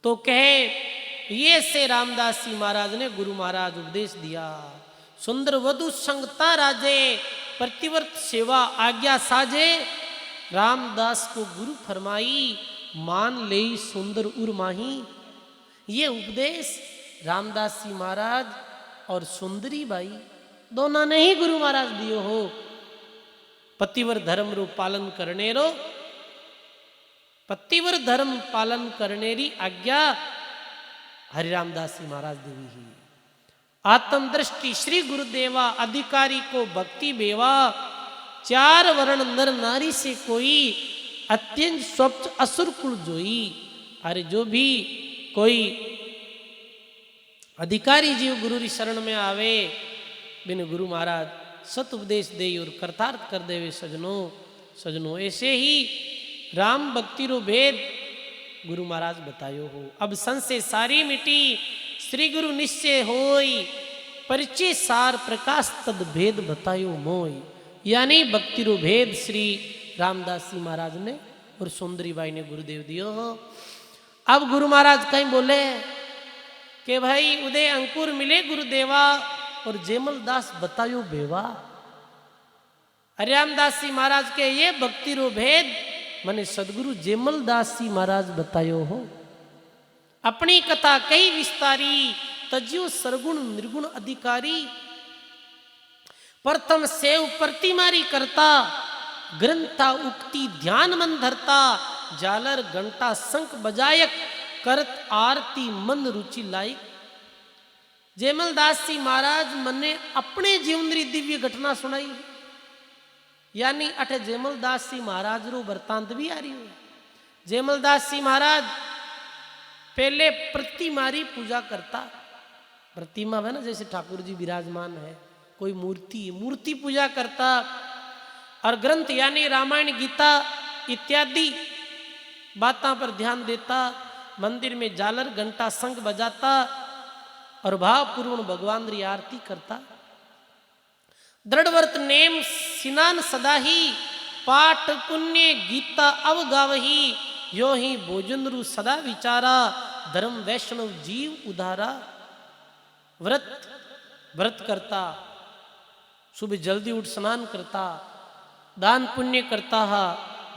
तो कहे ये से रामदास जी महाराज ने गुरु महाराज उपदेश दिया। सुंदर वधु संगता राजे, प्रतिवर्त सेवा आज्ञा साजे। रामदास को गुरु फरमाई, मान ले सुंदर उर्माही। ये उपदेश रामदास जी महाराज और सुंदरी बाई दोनों ने ही गुरु महाराज दियो हो। पतिवर धर्म रो पालन करने रो, पतिवर धर्म पालन करने री आज्ञा हरिरामदास जी महाराज देवी ही। आत्म दृष्टि श्री गुरुदेवा, अधिकारी को भक्ति बेवा। चार वर्ण नर नारी से कोई, अत्यंत स्वच्छ असुर कुल जोई। अरे जो भी कोई अधिकारी जीव गुरु री शरण में आवे, बिन गुरु महाराज सत उपदेश दे और करतार्थ कर देवे। सजनों ऐसे ही राम भक्ति रो भेद गुरु महाराज बतायो हो। अब संशय सारी मिटी, श्री गुरु निश्चय होई। परिचय सार प्रकाश तद भेद बतायो मोई। यानी भक्ति रो भेद श्री रामदास जी महाराज ने और सुंदरी बाई ने गुरुदेव दियो हो। अब गुरु महाराज कहीं बोले कि भाई उदय अंकुर मिले गुरुदेवा और जेमल दास बतायो बेवा। हरिरामदास जी महाराज के ये भक्ति रो भेद मने सदगुरु जेमल दास जी महाराज बतायो हो। अपनी कथा कई विस्तारी, तज्यो सरगुण निर्गुण अधिकारी। प्रथम सेव प्रतिमारी करता, ग्रंथा उक्ति ध्यान मन धरता। जालर घंटा शंख बजायक, करत आरती मन रुचि लायक। जेमल दास जी महाराज मने अपने जीवन री दिव्य घटना सुनाई। यानी अठे जेमल दास जी महाराज रो वृतांत भी आ रही है। जेमल दास जी महाराज पहले प्रतिमारी पूजा करता। प्रतिमा है ना, जैसे ठाकुर जी विराजमान है, कोई मूर्ति पूजा करता। और ग्रंथ यानी रामायण गीता इत्यादि बातों पर ध्यान देता। मंदिर में झालर घंटा शंख बजाता और भावपूर्ण भगवान री आरती करता। दृढ़व्रत नेम सिनान सदाही, पाठ पुण्य गीता अवगावही। यो ही भोजन रु सदा विचारा, धर्म वैष्णव जीव उधारा। व्रत करता, सुबह जल्दी उठ स्नान करता, दान पुण्य करता है,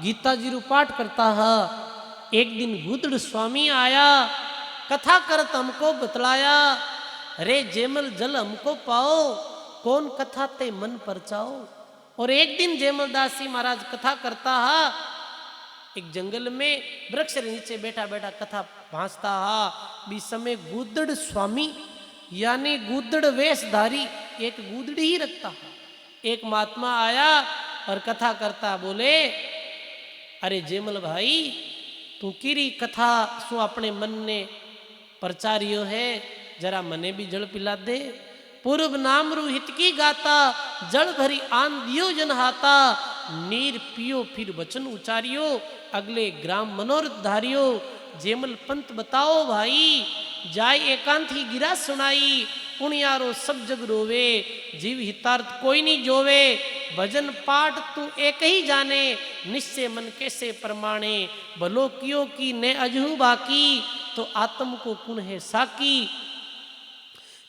गीता जी रु पाठ करता है। एक दिन गुदड़ स्वामी आया, कथा करत हमको बतलाया। रे जेमल जल हमको पाओ, कौन कथा ते मन परचाओ। और एक दिन जेमल दास जी महाराज कथा करता है। एक जंगल में वृक्ष के नीचे बैठा बैठा कथा भांसता है। बीच समय गुदड़ स्वामी यानी गुदड़ वेशधारी एक गुदड़ी ही रखता है। एक महात्मा आया और कथा करता बोले, अरे जेमल भाई तू कीरी कथा सु अपने मन ने प्रचारियो है, जरा मने भी जल पिला दे। पूर्व नाम रू हित की गाता, जल भरी आन दियो जन हाता। नीर पियो फिर वचन उचारियो, अगले ग्राम मनोरथ धारियो। जेमल पंत बताओ भाई, जाय एकांत ही गिरा सुनाई। उनियारो सब जग रोवे, जीव हितार्थ कोई नहीं जोवे। भजन पाठ तू एक ही जाने, निश्चय मन कैसे प्रमाणे। भलो कियो की ने अजहू बाकी, तो आत्म को कुण है साकी।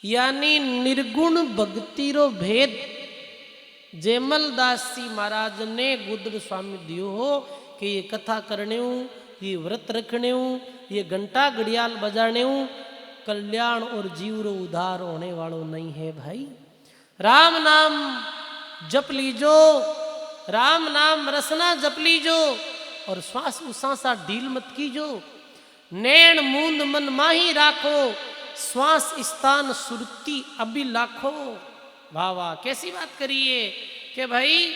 यानी निर्गुण भक्ति रो भेद जेमल दास जी महाराज ने गुदड़ स्वामी दियो हो कि ये कथा करने हूँ, ये व्रत रखने हूँ, ये घंटा घड़ियाल बजाने हूँ, कल्याण और जीव रो उद्धार होने वालों नहीं है भाई। राम नाम जप लीजो, राम नाम रसना जप लीजो, और श्वास उसासा ढील मत कीजो। नैण मूंद मन माही राखो, श्वास स्थान सुरती अभी लाखो। वाह वाह, कैसी बात करिए कि भाई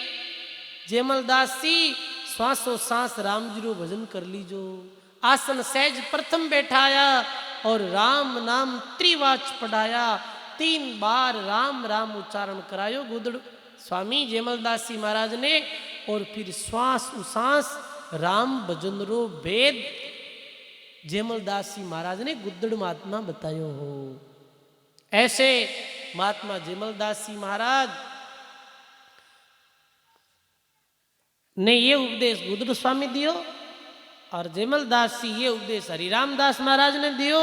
जेमल दास जी श्वासो सांस राम जी रो भजन कर लीजो। आसन सहज प्रथम बैठाया और राम नाम त्रिवाच पढ़ाया। 3 बार राम राम उच्चारण करायो गुदड़ स्वामी जेमल दास जी महाराज ने। और फिर श्वास उसास राम भजन रो भेद जेमल दास जी महाराज ने गुदड़ महात्मा बतायो हो। ऐसे महात्मा जेमल दास जी महाराज ने ये उपदेश गुदड़ स्वामी दियो और जयमल दास जी ये उपदेश हरिराम दास महाराज ने दियो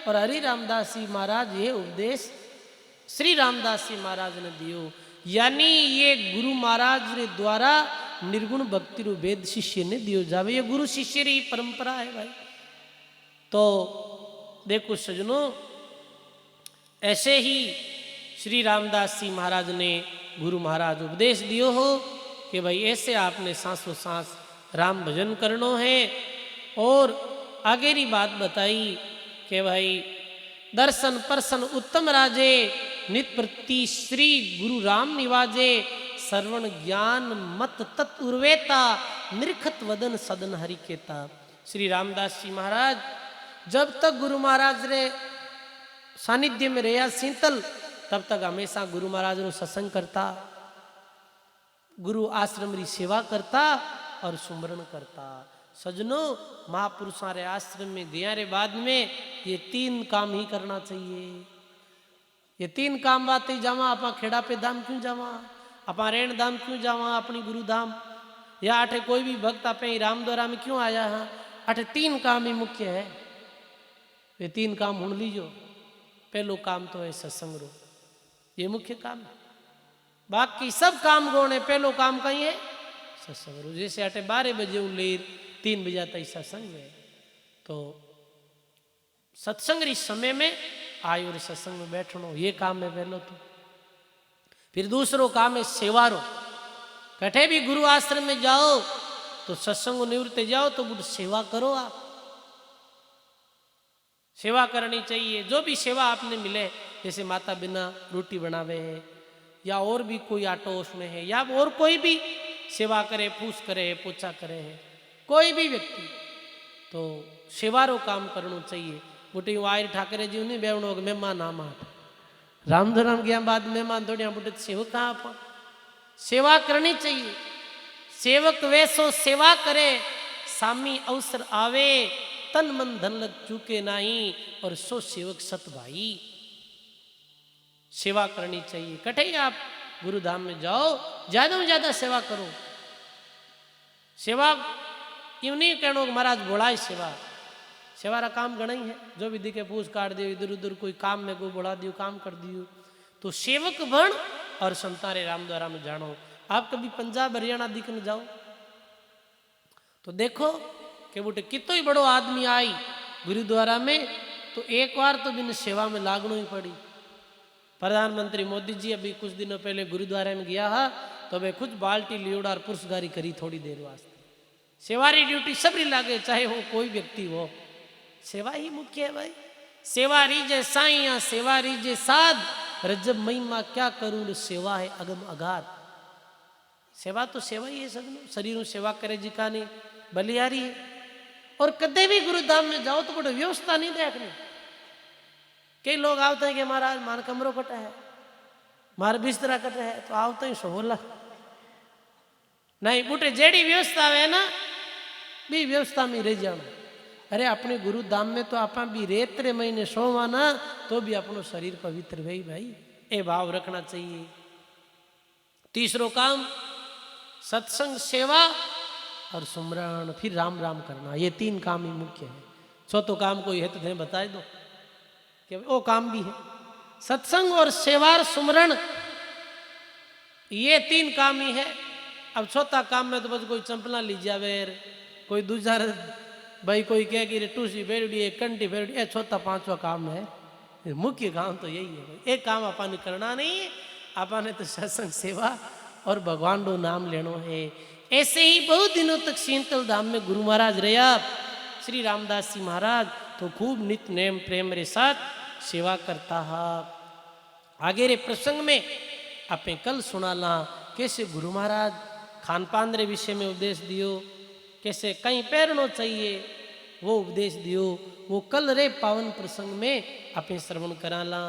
और हरिराम दास जी महाराज ये उपदेश श्री रामदास जी महाराज ने दियो। यानी ये गुरु महाराज रे द्वारा निर्गुण भक्ति रू वेद शिष्य ने दियो जावे। ये गुरु शिष्य री परंपरा है भाई। तो देखो सजनों, ऐसे ही श्री रामदास जी महाराज ने गुरु महाराज उपदेश दियो हो कि भाई ऐसे आपने सांसों सांस राम भजन करनो है। और आगे री बात बताई कि भाई दर्शन परसन उत्तम राजे नित प्रति श्री गुरु राम निवाजे श्रवण ज्ञान मत तत्उर्वेता निरखत वदन सदन हरि केता। श्री रामदास जी महाराज जब तक गुरु महाराज रे सानिध्य में रहा शीतल तब तक हमेशा गुरु महाराज रो सत्संग करता, गुरु आश्रम री सेवा करता और सुमरण करता। सजनों, महापुरुषों रे आश्रम में गया रे बाद में ये 3 काम ही करना चाहिए। ये 3 काम बातें जावा। अपा खेड़ा पे धाम क्यों जावा, अपा रेण धाम क्यों जावा, अपनी गुरु धाम या अठे कोई भी भक्त आपे राम द्वारा में क्यों आया है। अठे 3 काम ही मुख्य है। ये 3 काम हुण लीजो। पहलो काम तो है सत्संग रो, ये मुख्य काम है। बाकी सब काम गोने पहलो काम कहीं है सत्संग रो। जैसे अठे 12 बजे उलेर 3 बजे तक सत्संग है। तो सत्संग री समय में आयो और सत्संग में बैठनो, ये काम है पहलो तो। फिर दूसरो काम है सेवा रो। कठे भी गुरु आश्रम में जाओ तो सत्संग निवृत्त जाओ तो गुरु सेवा करो। आप सेवा करनी चाहिए। जो भी सेवा आपने मिले, जैसे माता बिना रोटी बनावे है या और भी कोई आटो उसमें है या और कोई भी सेवा करे, पूछ करे, पोछा करे है, कोई भी व्यक्ति तो सेवा रो काम करना चाहिए। बुटी वायर ठाकरे जी नहीं बेवनो मेहमान आम राम धराम गया बाद मेहमान थोड़ी बुटे सेवक कहाँ आप सेवा करनी चाहिए। सेवक वैसो सेवा करे सामी अवसर आवे तन मन धन लग चूके नहीं और सो सेवक सत भाई। सेवा करनी चाहिए। कठे आप गुरुधाम में जाओ, ज्यादा में ज्यादा सेवा करो। सेवा क्यों नहीं कहना महाराज बोलाए सेवा, सेवा रा काम घना ही है। जो भी दिखे पूछ काट दियो, इधर उधर कोई काम में को बोला दियो, काम कर दियो। तो सेवक बन और संतारे राम द्वारा में जानो। आप कभी पंजाब हरियाणा दिखने जाओ तो देखो कि बूटे कितो ही बड़ो आदमी आई गुरुद्वारा में तो एक बार तो बिन सेवा में लागनो ही पड़ी। प्रधानमंत्री मोदी जी अभी कुछ दिनों पहले गुरुद्वारे में गया है तो वे कुछ बाल्टी लियोड़ा और पुरुषगारी करी थोड़ी देर वास्ते। सेवारी ड्यूटी सबरी लागे, चाहे वो कोई व्यक्ति हो। सेवा ही मुख्य है भाई। सेवा रीजे साइया सेवा रीजे साध रजब महिमा क्या करूं, सेवा है अगम अगाध। सेवा तो सेवा ही है। सब शरीर सेवा करे जी का नहीं बलियारी है। और कदे भी गुरुधाम में जाओ तो बड़े व्यवस्था नहीं देखने। कई लोग आते हैं कि महाराज मार कमरो कटा है, मार बिस्तरा कटा है, तो आवते ही सोला नहीं बूटे जेड़ी व्यवस्था है ना भी व्यवस्था में रह जाना। अरे अपने गुरुधाम में तो आप भी रेतरे महीने सोवा ना तो भी अपनो शरीर पवित्र भाई भाई ये भाव रखना चाहिए। तीसरो काम सत्संग सेवा और सुमरण, फिर राम राम करना। ये 3 काम ही मुख्य है। चौथो काम कोई है तो तुम्हें बता दो कि वो काम भी है। सत्संग और सेवा सुमरण ये 3 काम ही है। अब चौथा काम में तो बस कोई चंपला ली जावे, कोई दूसरा भाई कोई कह कि टूसी फेरड़ी है, कंटी फेरड़ी है, चौथा 5वां काम है। मुख्य काम तो यही है। एक काम अपन करना नहीं है, अपन तो सत्संग सेवा और भगवान को नाम लेनो है। ऐसे ही बहुत दिनों तक शीतल धाम में गुरु महाराज रहा श्री रामदास जी महाराज, तो खूब नित्य नेम प्रेम रे साथ सेवा करता है। आगे रे प्रसंग में आपने कल सुनाला कैसे गुरु महाराज खान पान रे विषय में उपदेश दियो, कैसे कहीं पैरनो चाहिए वो उपदेश दियो। वो कल रे पावन प्रसंग में आपने श्रवण कराला।